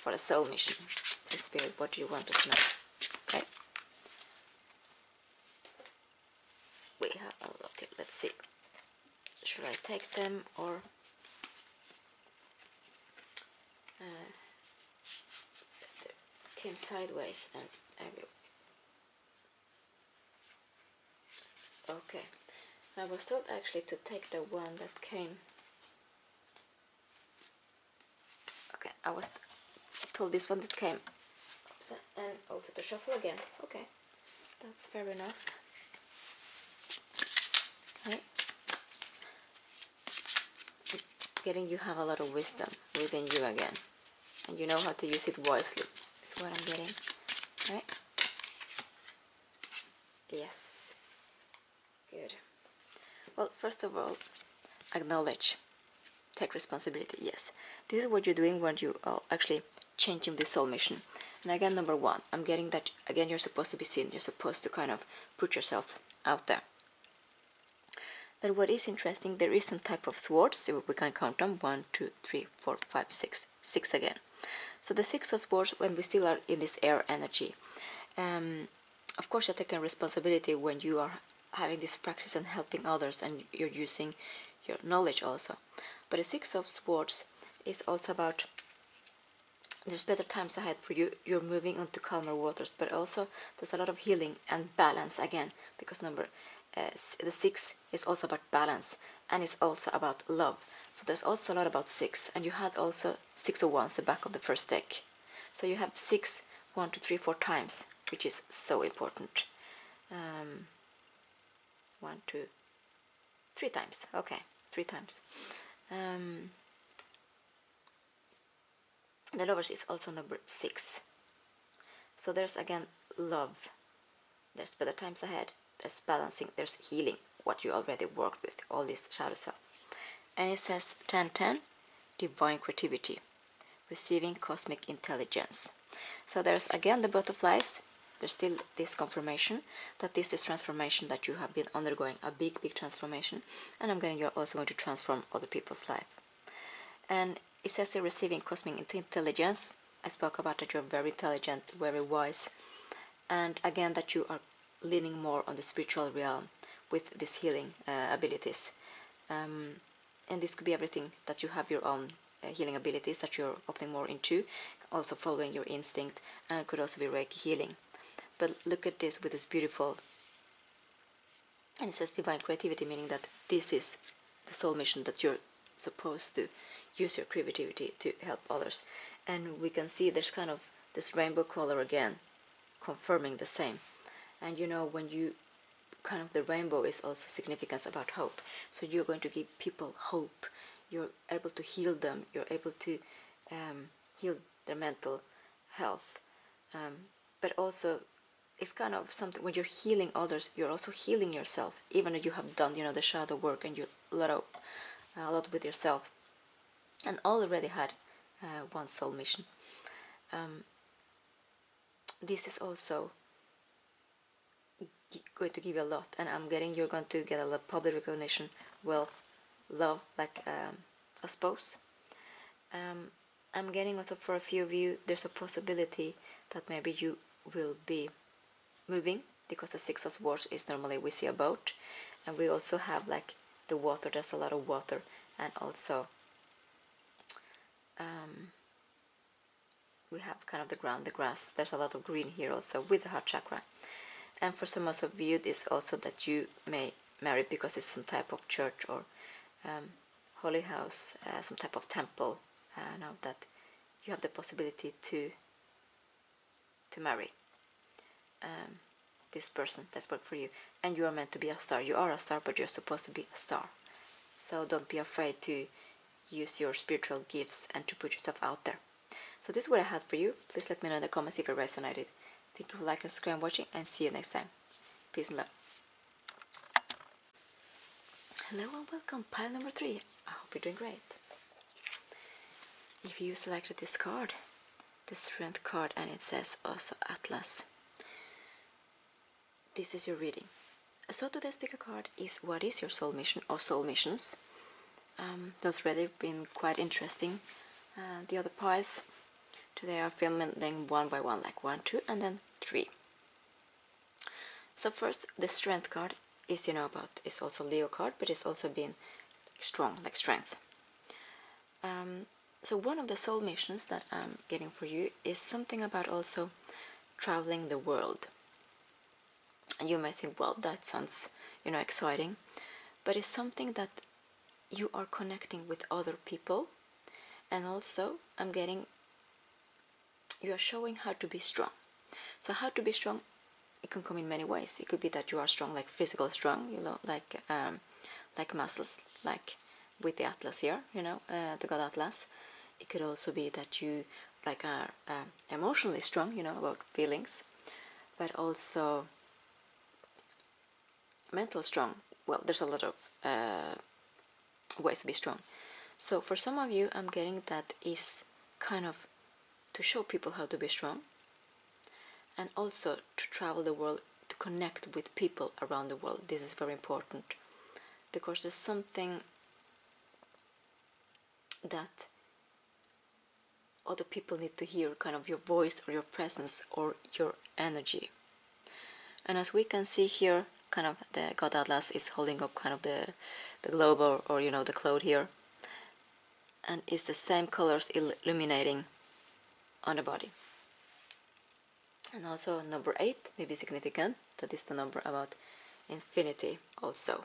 For the soul mission. The spirit, what do you want us to know? Okay. We have a lot here. Let's see. Should I take them or just came sideways and everywhere. Okay. I was told actually to take the one that came. Okay, I was told this one that came. And also to shuffle again. Okay, that's fair enough. Okay. Getting you have a lot of wisdom within you again. And you know how to use it wisely. Is what I'm getting. Okay. Yes. Good. Well, first of all, acknowledge. Take responsibility. Yes. This is what you're doing when you are actually changing the soul mission. And again, number 1, I'm getting that, again, you're supposed to be seen. You're supposed to kind of put yourself out there. But what is interesting, there is some type of swords. So we can count them. 1, 2, 3, 4, 5, 6. 6 again. So the 6 of swords, when we still are in this air energy. Of course, you're taking responsibility when you are having this practice and helping others, and you're using your knowledge also. But the 6 of swords is also about there's better times ahead for you. You're moving on to calmer waters, but also there's a lot of healing and balance again, because number the 6 is also about balance, and it's also about love. So there's also a lot about 6, and you had also 6 of Wands, the back of the first deck. So you have 6, 1, 2, 3, 4 times, which is so important. 1, 2, 3 times. Okay, 3 times. The Lovers is also number 6. So there's again love. There's better times ahead. There's balancing. There's healing. What you already worked with, all this shadow self. And it says 10-10, divine creativity, receiving cosmic intelligence. So there's again the butterflies. There's still this confirmation that this is transformation, that you have been undergoing a big transformation, and I'm getting you're also going to transform other people's life. And it says here receiving cosmic intelligence. I spoke about that you're very intelligent, very wise, and again that you are leaning more on the spiritual realm with these healing abilities. And this could be everything, that you have your own healing abilities that you're opening more into, also following your instinct, and it could also be Reiki healing. But look at this with this beautiful, and it says divine creativity, meaning that this is the soul mission, that you're supposed to use your creativity to help others. And we can see there's kind of this rainbow color again, confirming the same. And you know, when you kind of, the rainbow is also significance about hope. So you're going to give people hope. You're able to heal them. You're able to heal their mental health. But also, it's kind of something, when you're healing others, you're also healing yourself. Even though you have done, you know, the shadow work, and you a lot with yourself, and already had one soul mission. This is also going to give you a lot, and I'm getting you're going to get a lot of public recognition, wealth, love, like a spouse. I'm getting also for a few of you, there's a possibility that maybe you will be moving, because the 6 of Swords is normally we see a boat, and we also have like the water, there's a lot of water, and also we have kind of the ground, the grass, there's a lot of green here also with the heart chakra. And for some of you, this also that you may marry, because it's some type of church or holy house, some type of temple, now that you have the possibility to marry this person that's worked for you, and you are meant to be a star. You are a star, but you're supposed to be a star. So don't be afraid to use your spiritual gifts and to put yourself out there. So this is what I had for you. Please let me know in the comments if it resonated. Thank you for liking, subscribing, watching, and see you next time. Peace and love. Hello and welcome, pile number 3. I hope you're doing great. If you selected this card, the Strength card, and it says also Atlas, this is your reading. So today's picker card is what is your soul mission or soul missions. Those already been quite interesting. The other piles today are filming them one by one, like 1, 2, and then 3. So first, the Strength card is, you know, about, it's also Leo card, but it's also been strong, like strength. So one of the soul missions that I'm getting for you is something about also traveling the world. And you might think, well, that sounds, you know, exciting, but it's something that you are connecting with other people, and also I'm getting you are showing how to be strong. So how to be strong, it can come in many ways. It could be that you are strong, like physical strong, you know, like muscles, like with the Atlas here, you know, the god Atlas. It could also be that you like are emotionally strong, you know, about feelings, but also mental strong. Well, there's a lot of ways to be strong. So for some of you, I'm getting that is kind of to show people how to be strong, and also to travel the world, to connect with people around the world. This is very important, because there's something that other people need to hear, kind of your voice or your presence or your energy. And as we can see here, kind of the god Atlas is holding up kind of the globe, or you know, the cloud here, and it's the same colors illuminating on the body. And also number 8 may be significant. That is the number about infinity also.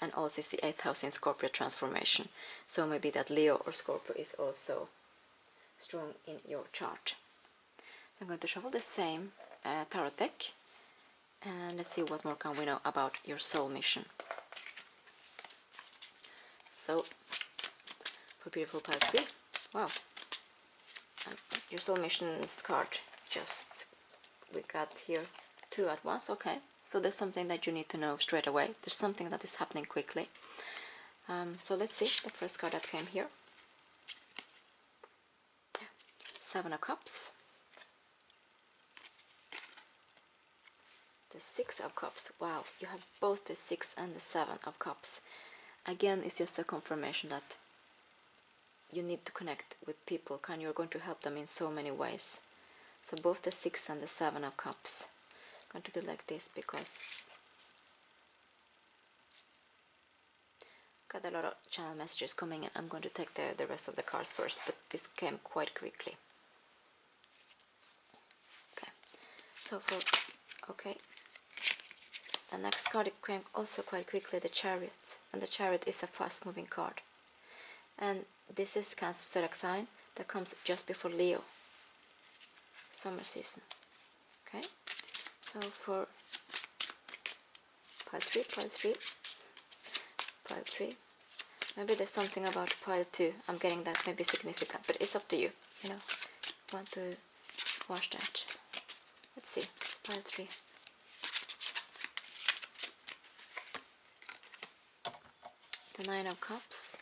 And also it's the 8th house in Scorpio transformation. So maybe that Leo or Scorpio is also strong in your chart. I'm going to shuffle the same tarot deck. And let's see what more can we know about your soul mission. So, for beautiful pile 3, wow. Your soul mission's card, just, we got here 2 at once, okay. So there's something that you need to know straight away. There's something that is happening quickly. So let's see the first card that came here. 7 of Cups. The 6 of Cups. Wow, you have both the 6 and the 7 of Cups. Again, it's just a confirmation that you need to connect with people, and you're going to help them in so many ways. So both the 6 and the 7 of Cups. I'm going to do like this because got a lot of channel messages coming in. I'm going to take the rest of the cards first, but this came quite quickly. Okay, so for, okay, the next card it came also quite quickly, the Chariot, and the Chariot is a fast moving card. And this is Cancer zodiac sign that comes just before Leo, summer season. Okay, so for pile 3, maybe there's something about pile 2, I'm getting that maybe significant, but it's up to you, you know, want to watch that. Let's see, pile 3. The 9 of Cups,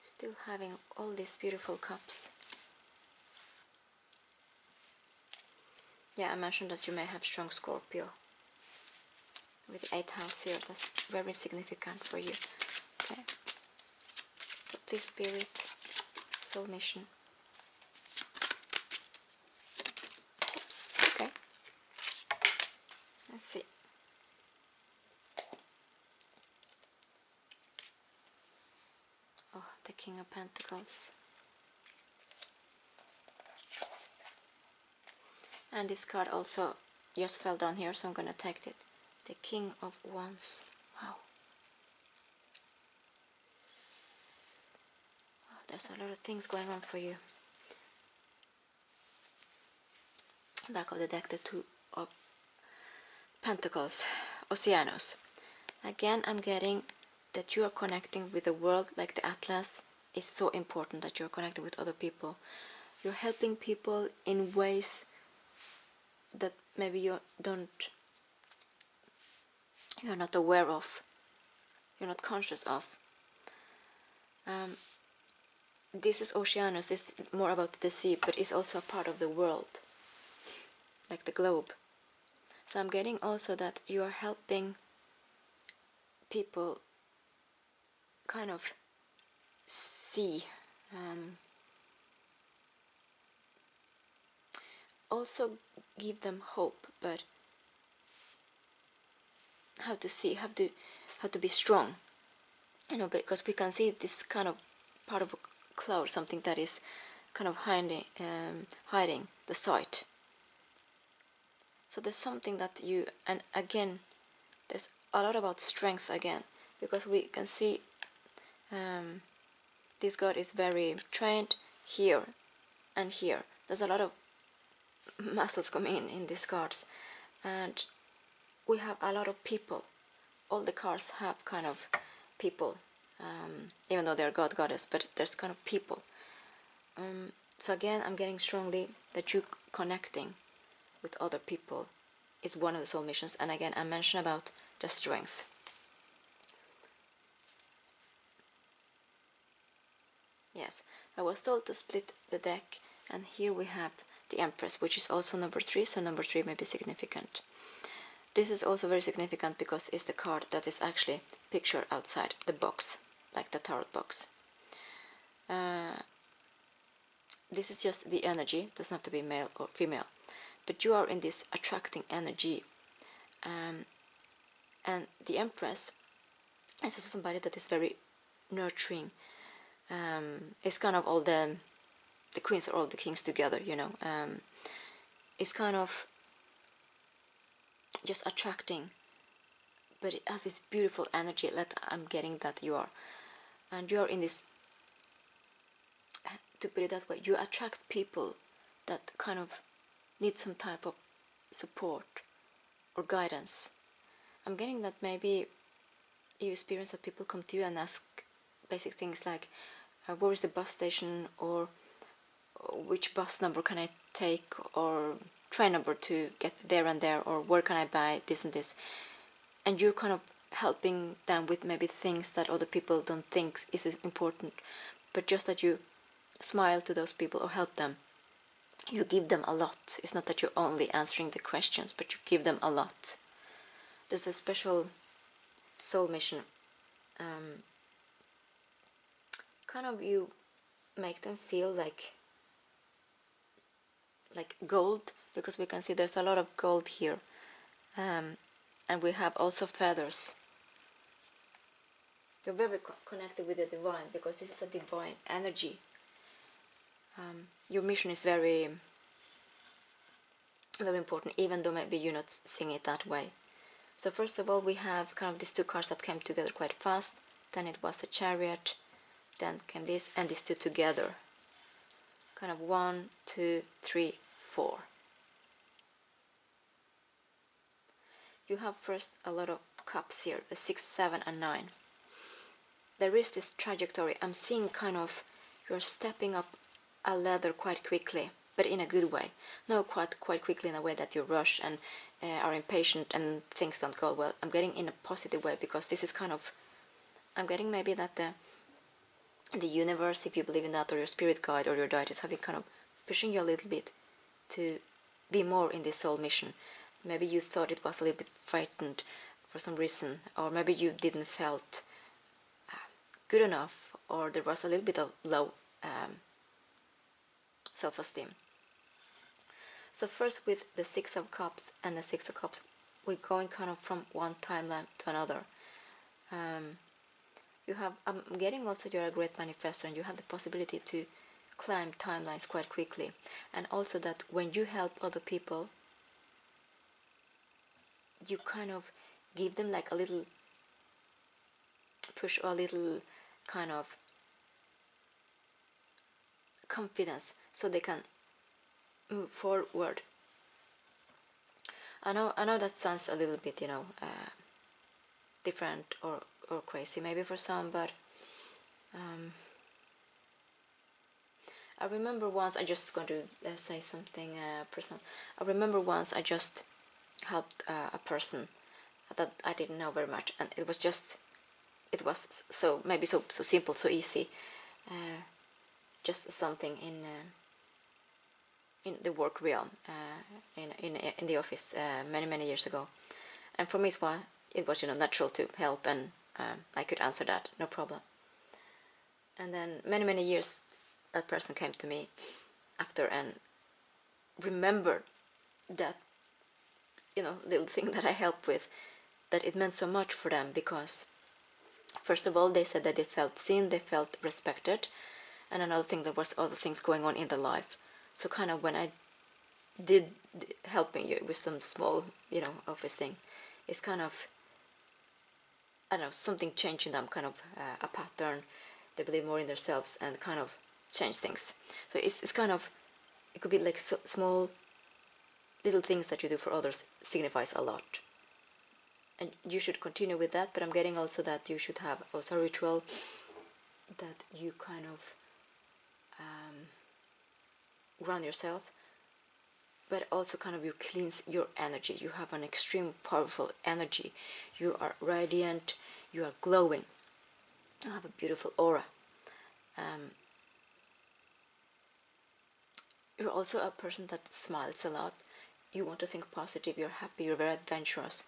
still having all these beautiful cups. Yeah, I mentioned that you may have strong Scorpio with the 8th house here. That's very significant for you. Okay, so please, Spirit, soul mission. Oops. Okay, let's see. Oh, the King of Pentacles. And this card also just fell down here, so I'm gonna take it. The King of Wands. Wow. Oh, there's a lot of things going on for you. Back of the deck, the 2 of Pentacles, Oceanos. Again, I'm getting that you are connecting with the world, like the Atlas is so important, that you're connecting with other people. You're helping people in ways that maybe you're not aware of, you're not conscious of. This is Oceanus, this is more about the sea, but it's also a part of the world, like the globe. So I'm getting also that you are helping people kind of see, also give them hope, but how to see, how to be strong, you know, because we can see this kind of part of a cloud, something that is kind of hiding the sight. So there's something that you, and again there's a lot about strength again, because we can see this god is very trained here and here. There's a lot of muscles coming in these cards, and we have a lot of people. All the cards have kind of people, even though they're god, goddess, but there's kind of people. So again, I'm getting strongly that you connecting with other people is one of the soul missions. And again, I mentioned about the strength. Yes, I was told to split the deck, and here we have the Empress, which is also number 3, so number 3 may be significant. This is also very significant because it's the card that is actually pictured outside the box, like the tarot box. This is just the energy, it doesn't have to be male or female, but you are in this attracting energy. And the Empress is also somebody that is very nurturing. It's kind of all the queens are all the kings together, you know. It's kind of just attracting but it has this beautiful energy that I'm getting that you are. And you're in this, to put it that way, you attract people that kind of need some type of support or guidance. I'm getting that maybe you experience that people come to you and ask basic things like, where is the bus station, or which bus number can I take, or train number to get there and there, or where can I buy this and this. And you're kind of helping them with maybe things that other people don't think is important, but just that you smile to those people or help them, you give them a lot. It's not that you're only answering the questions, but you give them a lot. There's a special soul mission. Kind of you make them feel like gold, because we can see there's a lot of gold here, and we have also feathers. You're very connected with the divine, because this is a divine energy. Your mission is very, very important, even though maybe you're not seeing it that way. So first of all, we have kind of these two cards that came together quite fast. Then it was the Chariot, then came this, and these two together. Kind of 1, 2, 3, 4. You have first a lot of cups here, the 6, 7, and 9. There is this trajectory. I'm seeing kind of you're stepping up a ladder quite quickly, but in a good way. No, quite quickly in a way that you rush and are impatient and things don't go well. I'm getting in a positive way, because this is kind of, I'm getting maybe that the universe, if you believe in that, or your spirit guide or your diet, is having kind of pushing you a little bit to be more in this soul mission. Maybe you thought it was a little bit frightened for some reason, or maybe you didn't felt good enough, or there was a little bit of low self-esteem. So first, with the 6 of Cups and the 6 of Cups, we're going kind of from one timeline to another. You have, I'm getting also you're a great manifestor, and you have the possibility to climb timelines quite quickly. And also that when you help other people, you kind of give them like a little push, or a little kind of confidence, so they can move forward. I know that sounds a little bit, different or crazy maybe for some, but I remember once, I just going to say something personal. I remember once I just helped a person that I didn't know very much, and it was so maybe so simple, so easy, just something in the work realm, in the office many years ago, and for me it was natural to help, and I could answer that, no problem. And then many years that person came to me after and remembered that little thing that I helped with, that it meant so much for them, because first of all they said that they felt seen, they felt respected, and another thing, there was other things going on in their life. So kind of when I did helping you with some small office thing, it's kind of, I don't know, something changed in them, kind of a pattern. They believe more in themselves and kind of change things. So it's kind of, it could be like small little things that you do for others signifies a lot. And you should continue with that, but I'm getting also that you should have also a ritual that you kind of ground yourself, but also kind of you cleanse your energy. You have an extreme powerful energy. You are radiant, you are glowing, you have a beautiful aura. You're also a person that smiles a lot. You want to think positive, you're happy, you're very adventurous.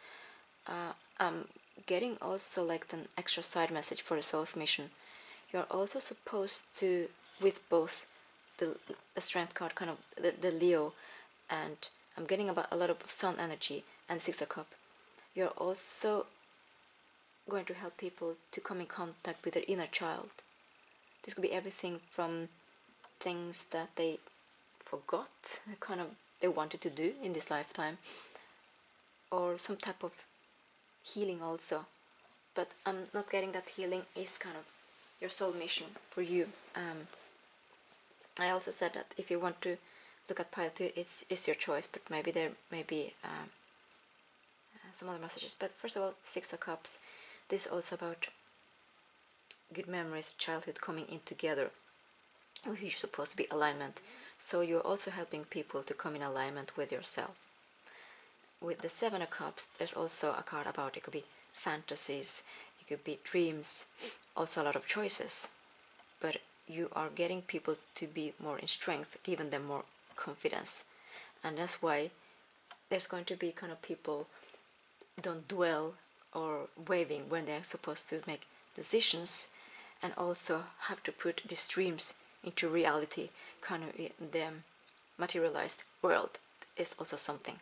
I'm getting also like an extra side message for the soul's mission. You're also supposed to, with both the strength card, kind of the Leo, and I'm getting about a lot of sun energy and 6 of Cups. You're also going to help people to come in contact with their inner child. This could be everything from things that they forgot, kind of they wanted to do in this lifetime, or some type of healing also, but I'm not getting that healing is kind of your soul mission for you. I also said that if you want to look at pile 2, it's your choice, but maybe there may be some other messages. But first of all, 6 of Cups, this is also about good memories, childhood coming in together, which is supposed to be alignment. So you're also helping people to come in alignment with yourself. With the 7 of Cups, there's also a card about, it could be fantasies, it could be dreams, also a lot of choices. But you are getting people to be more in strength, giving them more confidence. And that's why there's going to be kind of people don't dwell or waving when they're supposed to make decisions, and also have to put these dreams into reality, kind of in the materialized world is also something.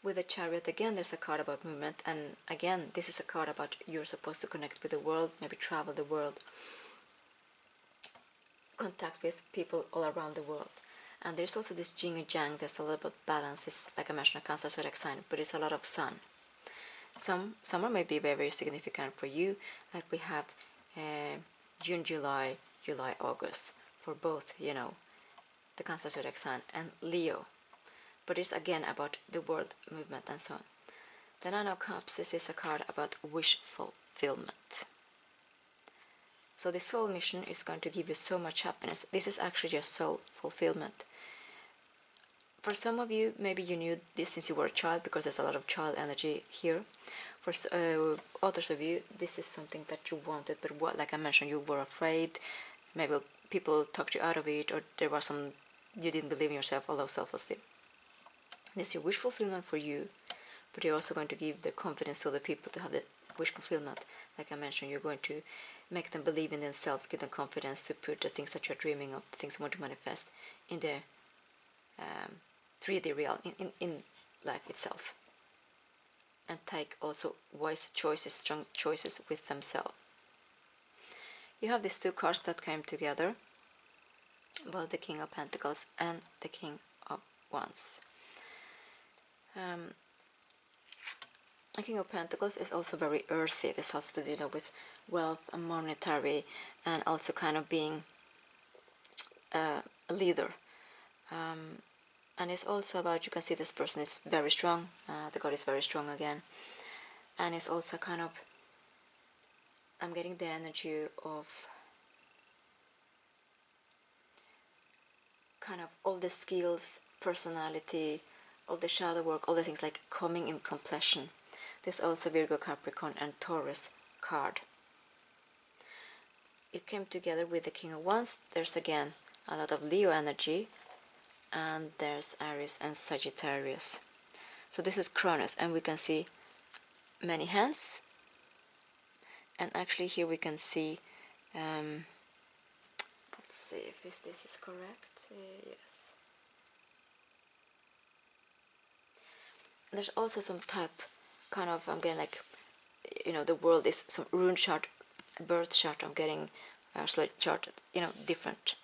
With the Chariot, again, there's a card about movement, and again, this is a card about you're supposed to connect with the world, maybe travel the world, contact with people all around the world. And there's also this yin and yang, there's a lot about balance. It's like I mentioned, a Cancer zodiac sign, but it's a lot of sun. Some summer may be very, very significant for you, like we have June, July, August, for both, you know, the Cancer zodiac sign and Leo. But it's again about the world movement and so on. The 9 of Cups, this is a card about wish fulfillment. So the soul mission is going to give you so much happiness. This is actually your soul fulfillment. For some of you, maybe you knew this since you were a child, because there's a lot of child energy here. For others of you, this is something that you wanted, but what, like I mentioned, you were afraid. Maybe people talked you out of it, or there was some, you didn't believe in yourself, or low self-esteem. This is your wish fulfillment for you, but you're also going to give the confidence to the people to have the wish fulfillment. Like I mentioned, you're going to make them believe in themselves, give them confidence to put the things that you're dreaming of, the things you want to manifest, in the 3D real, in life itself. And take also wise choices, strong choices with themselves. You have these 2 cards that came together, both the King of Pentacles and the King of Wands. The King of Pentacles is also very earthy. This has to do with wealth and monetary, and also kind of being a leader. And it's also about, you can see this person is very strong, the god is very strong again, and it's also kind of, I'm getting the energy of kind of all the skills, personality, all the shadow work, all the things like coming in completion. There's also Virgo, Capricorn and Taurus card. It came together with the King of Wands. There's again a lot of Leo energy, and there's Aries and Sagittarius. So this is Cronus, and we can see many hands, and actually here we can see, let's see if this is correct, yes. There's also some type, kind of, I'm getting like, you know, the world is some rune chart, birth chart, I'm getting slate chart, you know, different.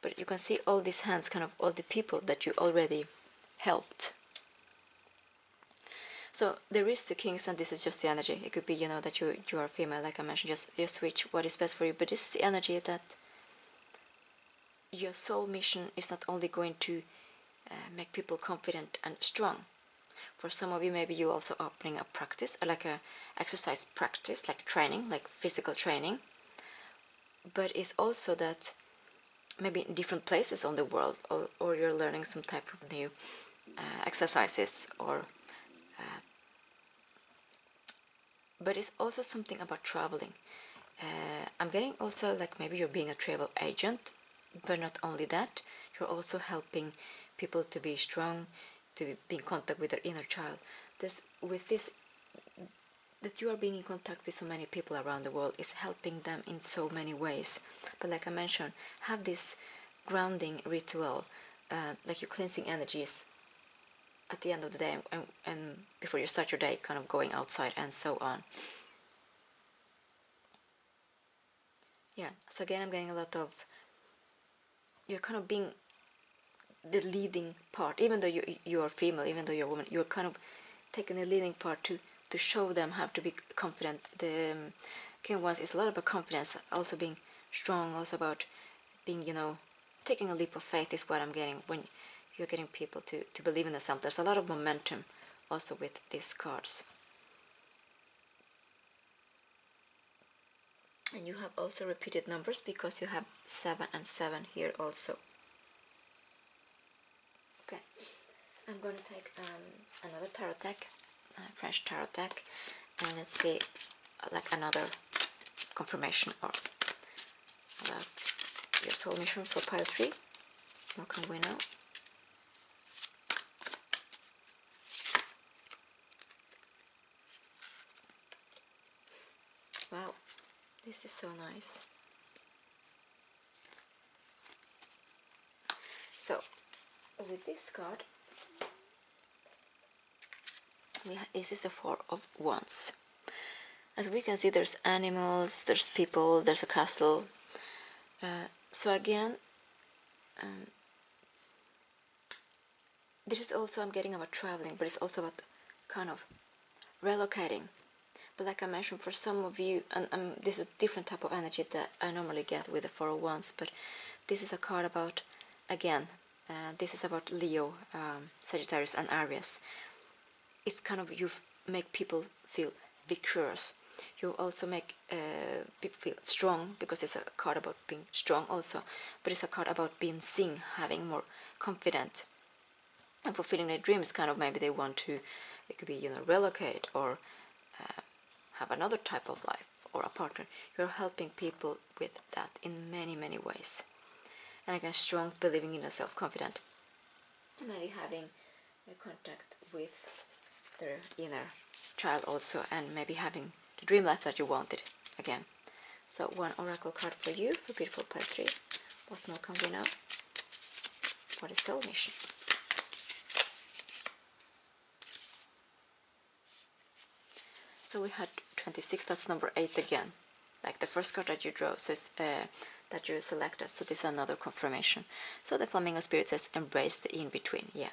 But you can see all these hands, kind of all the people that you already helped. So there is 2 kings, and this is just the energy. It could be, you know, that you are female, like I mentioned, just switch what is best for you. But this is the energy that your soul mission is not only going to make people confident and strong. For some of you, maybe you also opening a practice, like a exercise practice, like training, like physical training. But it's also that maybe in different places on the world, or you're learning some type of new exercises, or but it's also something about traveling. I'm getting also like maybe you're being a travel agent, but not only that, you're also helping people to be strong, to be in contact with their inner child. With this, that you are being in contact with so many people around the world is helping them in so many ways. But like I mentioned, have this grounding ritual, like you're cleansing energies at the end of the day, and before you start your day, kind of going outside and so on. Yeah, so again, I'm getting a lot of, you're kind of being the leading part, even though you are female, even though you're a woman, you're kind of taking the leading part to to show them, have to be confident. The King of Wands is a lot about confidence, also being strong, also about being, taking a leap of faith is what I'm getting when you're getting people to believe in themselves. There's a lot of momentum also with these cards. And you have also repeated numbers because you have 7 and 7 here also. Okay, I'm going to take another tarot deck, French tarot deck, and let's see like another confirmation or about your soul mission for pile 3. What can we know? Wow, this is so nice. So, with this card, this is the 4 of Wands. As we can see, there's animals, there's people, there's a castle. So again, this is also, I'm getting about traveling, but it's also about kind of relocating. But like I mentioned, for some of you, and this is a different type of energy that I normally get with the 4 of Wands, but this is a card about, again, this is about Leo, Sagittarius and Aries. It's kind of, you make people feel victorious. You also make people feel strong, because it's a card about being strong also, but it's a card about being seen, having more confidence, and fulfilling their dreams. Kind of, maybe they want to, it could be, relocate or have another type of life or a partner. You're helping people with that in many, many ways. And again, strong, believing in yourself, confident, maybe having a contact with their inner child also, and maybe having the dream life that you wanted again. So one oracle card for you for beautiful pile 3. What more can we know? What is soul mission? So we had 26, that's number 8 again, like the first card that you drew, so it's, that you selected. So this is another confirmation. So the Flamingo Spirit says, embrace the in-between. Yeah.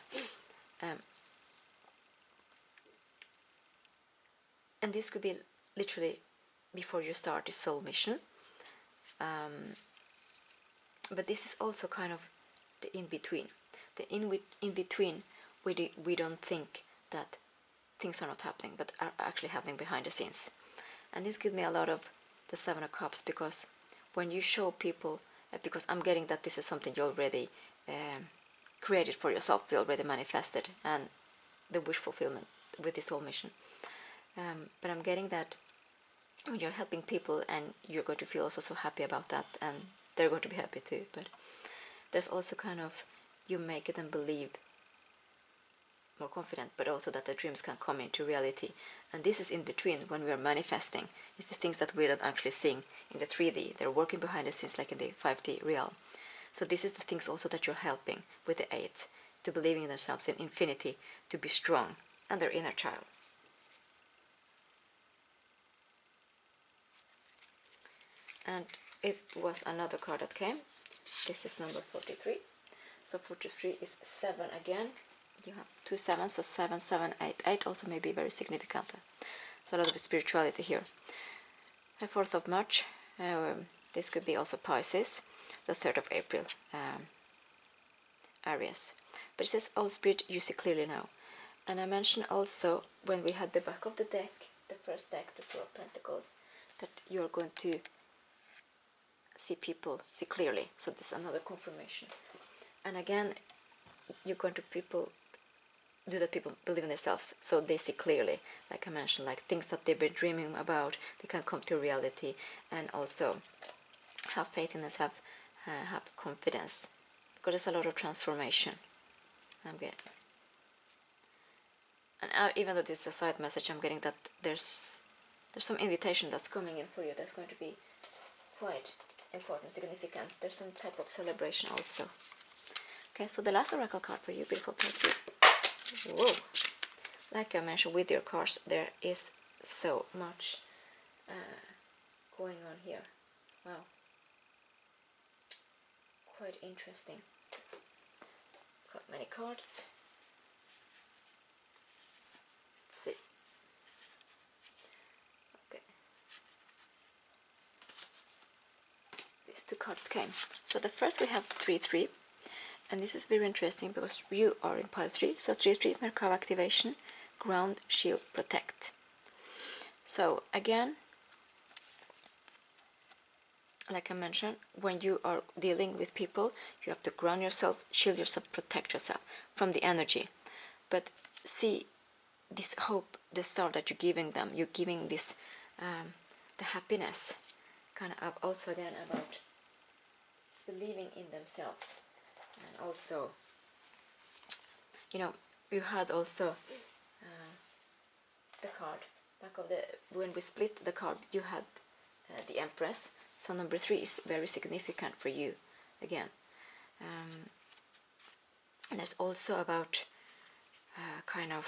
And this could be literally before you start this soul mission. But this is also kind of the in-between. The in-between, we don't think that things are not happening, but are actually happening behind the scenes. And this gives me a lot of the 7 of Cups, because when you show people, because I'm getting that this is something you already created for yourself, you already manifested, and the wish fulfillment with this whole mission. But I'm getting that when you're helping people, and you're going to feel also so happy about that, and they're going to be happy too, but there's also kind of, you make them believe more confident, but also that the dreams can come into reality. And this is in between, when we are manifesting, it's the things that we're not actually seeing in the 3D. They're working behind the scenes like in the 5D realm. So this is the things also that you're helping with the 8, to believing in themselves in infinity, to be strong, and their inner child. And it was another card that came. This is number 43. So 43 is 7 again. You have 2 7s, so 7, 7, 8. 8 also may be very significant. So a lot of spirituality here. The 4th of March, this could be also Pisces. The 3rd of April, Aries. But it says, all spirit you see clearly now. And I mentioned also, when we had the back of the deck, the first deck, the 2 of Pentacles, that you're going to see people, see clearly. So this is another confirmation. And again, you're going to do that people believe in themselves, so they see clearly, like I mentioned, like things that they've been dreaming about, they can come to reality, and also have faith in themselves, have confidence, because there's a lot of transformation. I'm getting, and even though this is a side message, I'm getting that there's some invitation that's coming in for you that's going to be quite important, significant. There's some type of celebration also. Okay, so the last oracle card for you, beautiful people. Whoa! Like I mentioned, with your cards, there is so much going on here. Wow. Quite interesting. Got many cards. Let's see. two cards came. So the first we have 3-3, and this is very interesting because you are in pile 3, so 3-3 Merkava activation, ground, shield, protect. So again, like I mentioned, when you are dealing with people, you have to ground yourself, shield yourself, protect yourself from the energy. But see this hope, the star that you're giving them, you're giving this, the happiness, kind of also again about believing in themselves. And also, you know, you had also the card, back of the, when we split the card, you had the Empress. So number 3 is very significant for you, again. And there's also about kind of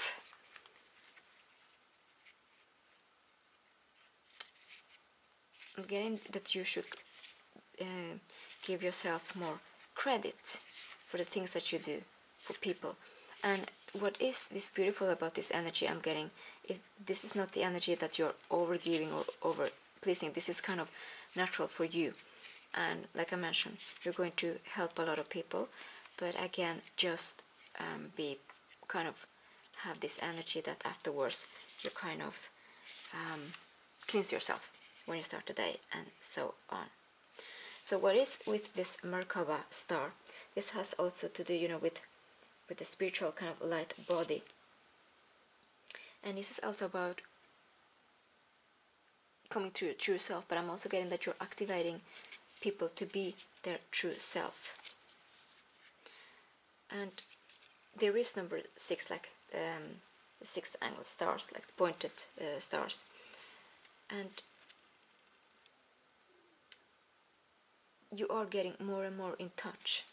I'm getting that you should give yourself more credit for the things that you do for people. And what is this beautiful about this energy I'm getting is this is not the energy that you're over giving or over pleasing. This is kind of natural for you. And like I mentioned, you're going to help a lot of people, but again, just be kind of have this energy that afterwards you kind of cleanse yourself when you start the day, and so on. So what is with this Merkava star? This has also to do, you know, with the spiritual kind of light body. And this is also about coming to your true self, but I'm also getting that you're activating people to be their true self. And there is number 6, like 6 angled stars, like pointed stars. And you are getting more and more in touch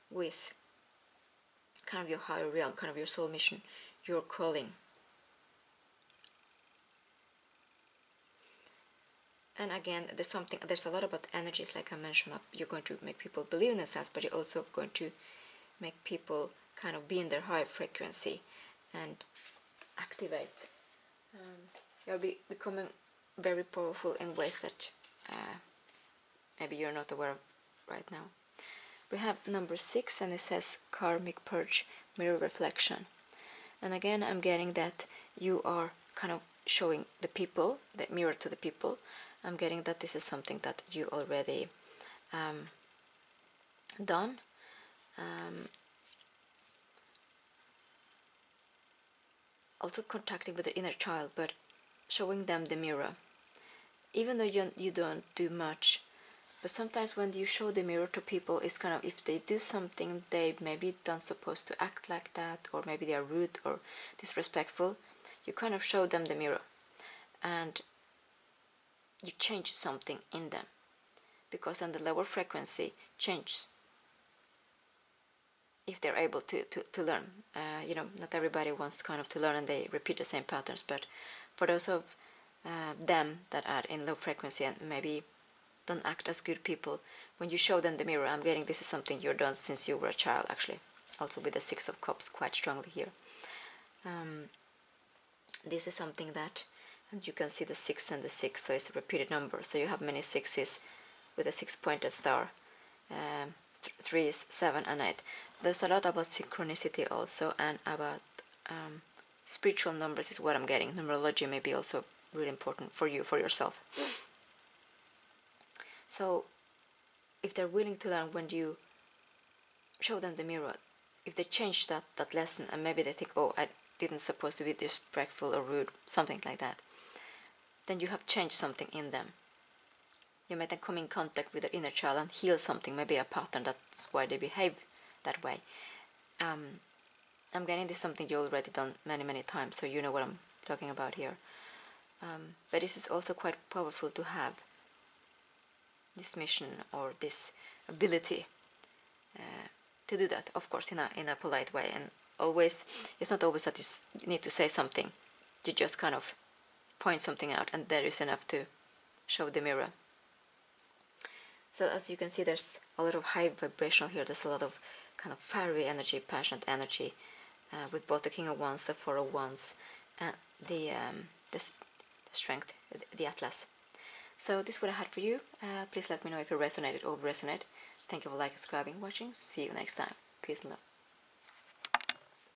with kind of your higher realm, kind of your soul mission, your calling. And again, there's a lot about energies, like I mentioned. You're going to make people believe in themselves, but you're also going to make people kind of be in their high frequency and activate. You'll be becoming very powerful in ways that maybe you're not aware of right now. We have number 6, and it says karmic purge, mirror reflection. And again, I'm getting that you are kind of showing the people, the mirror to the people. I'm getting that this is something that you already done. Also contacting with the inner child, but showing them the mirror. Even though you don't do much, but sometimes when you show the mirror to people, it's kind of, if they do something they maybe don't supposed to act like that, or maybe they are rude or disrespectful, you kind of show them the mirror and you change something in them, because then the lower frequency changes if they're able to learn. You know, not everybody wants kind of to learn and they repeat the same patterns, but for those of them that are in low frequency and maybe don't act as good people, when you show them the mirror, I'm getting this is something you've done since you were a child, actually. Also with the 6 of Cups quite strongly here. This is something that, and you can see the 6 and the 6, so it's a repeated number. So you have many 6s with a 6-pointed star, 3s, 7 and 8. There's a lot about synchronicity also, and about spiritual numbers is what I'm getting. Numerology may be also really important for you, for yourself. So if they're willing to learn, when you show them the mirror, if they change that lesson, and maybe they think, oh, I didn't supposed to be disrespectful or rude, something like that, then you have changed something in them. You may then come in contact with their inner child and heal something, maybe a pattern, that's why they behave that way. I'm getting this something you already done many times, so you know what I'm talking about here. But this is also quite powerful to have this mission or this ability to do that, of course, in a polite way. And always, it's not always that you need to say something. You just kind of point something out, and that is enough to show the mirror. So as you can see, there's a lot of high vibrational here. There's a lot of kind of fiery energy, passionate energy, with both the King of Wands, the Four of Wands, and the strength, the Atlas. So this is what I had for you. Please let me know if it resonated or resonate. Thank you for liking, subscribing, watching. See you next time. Peace and love.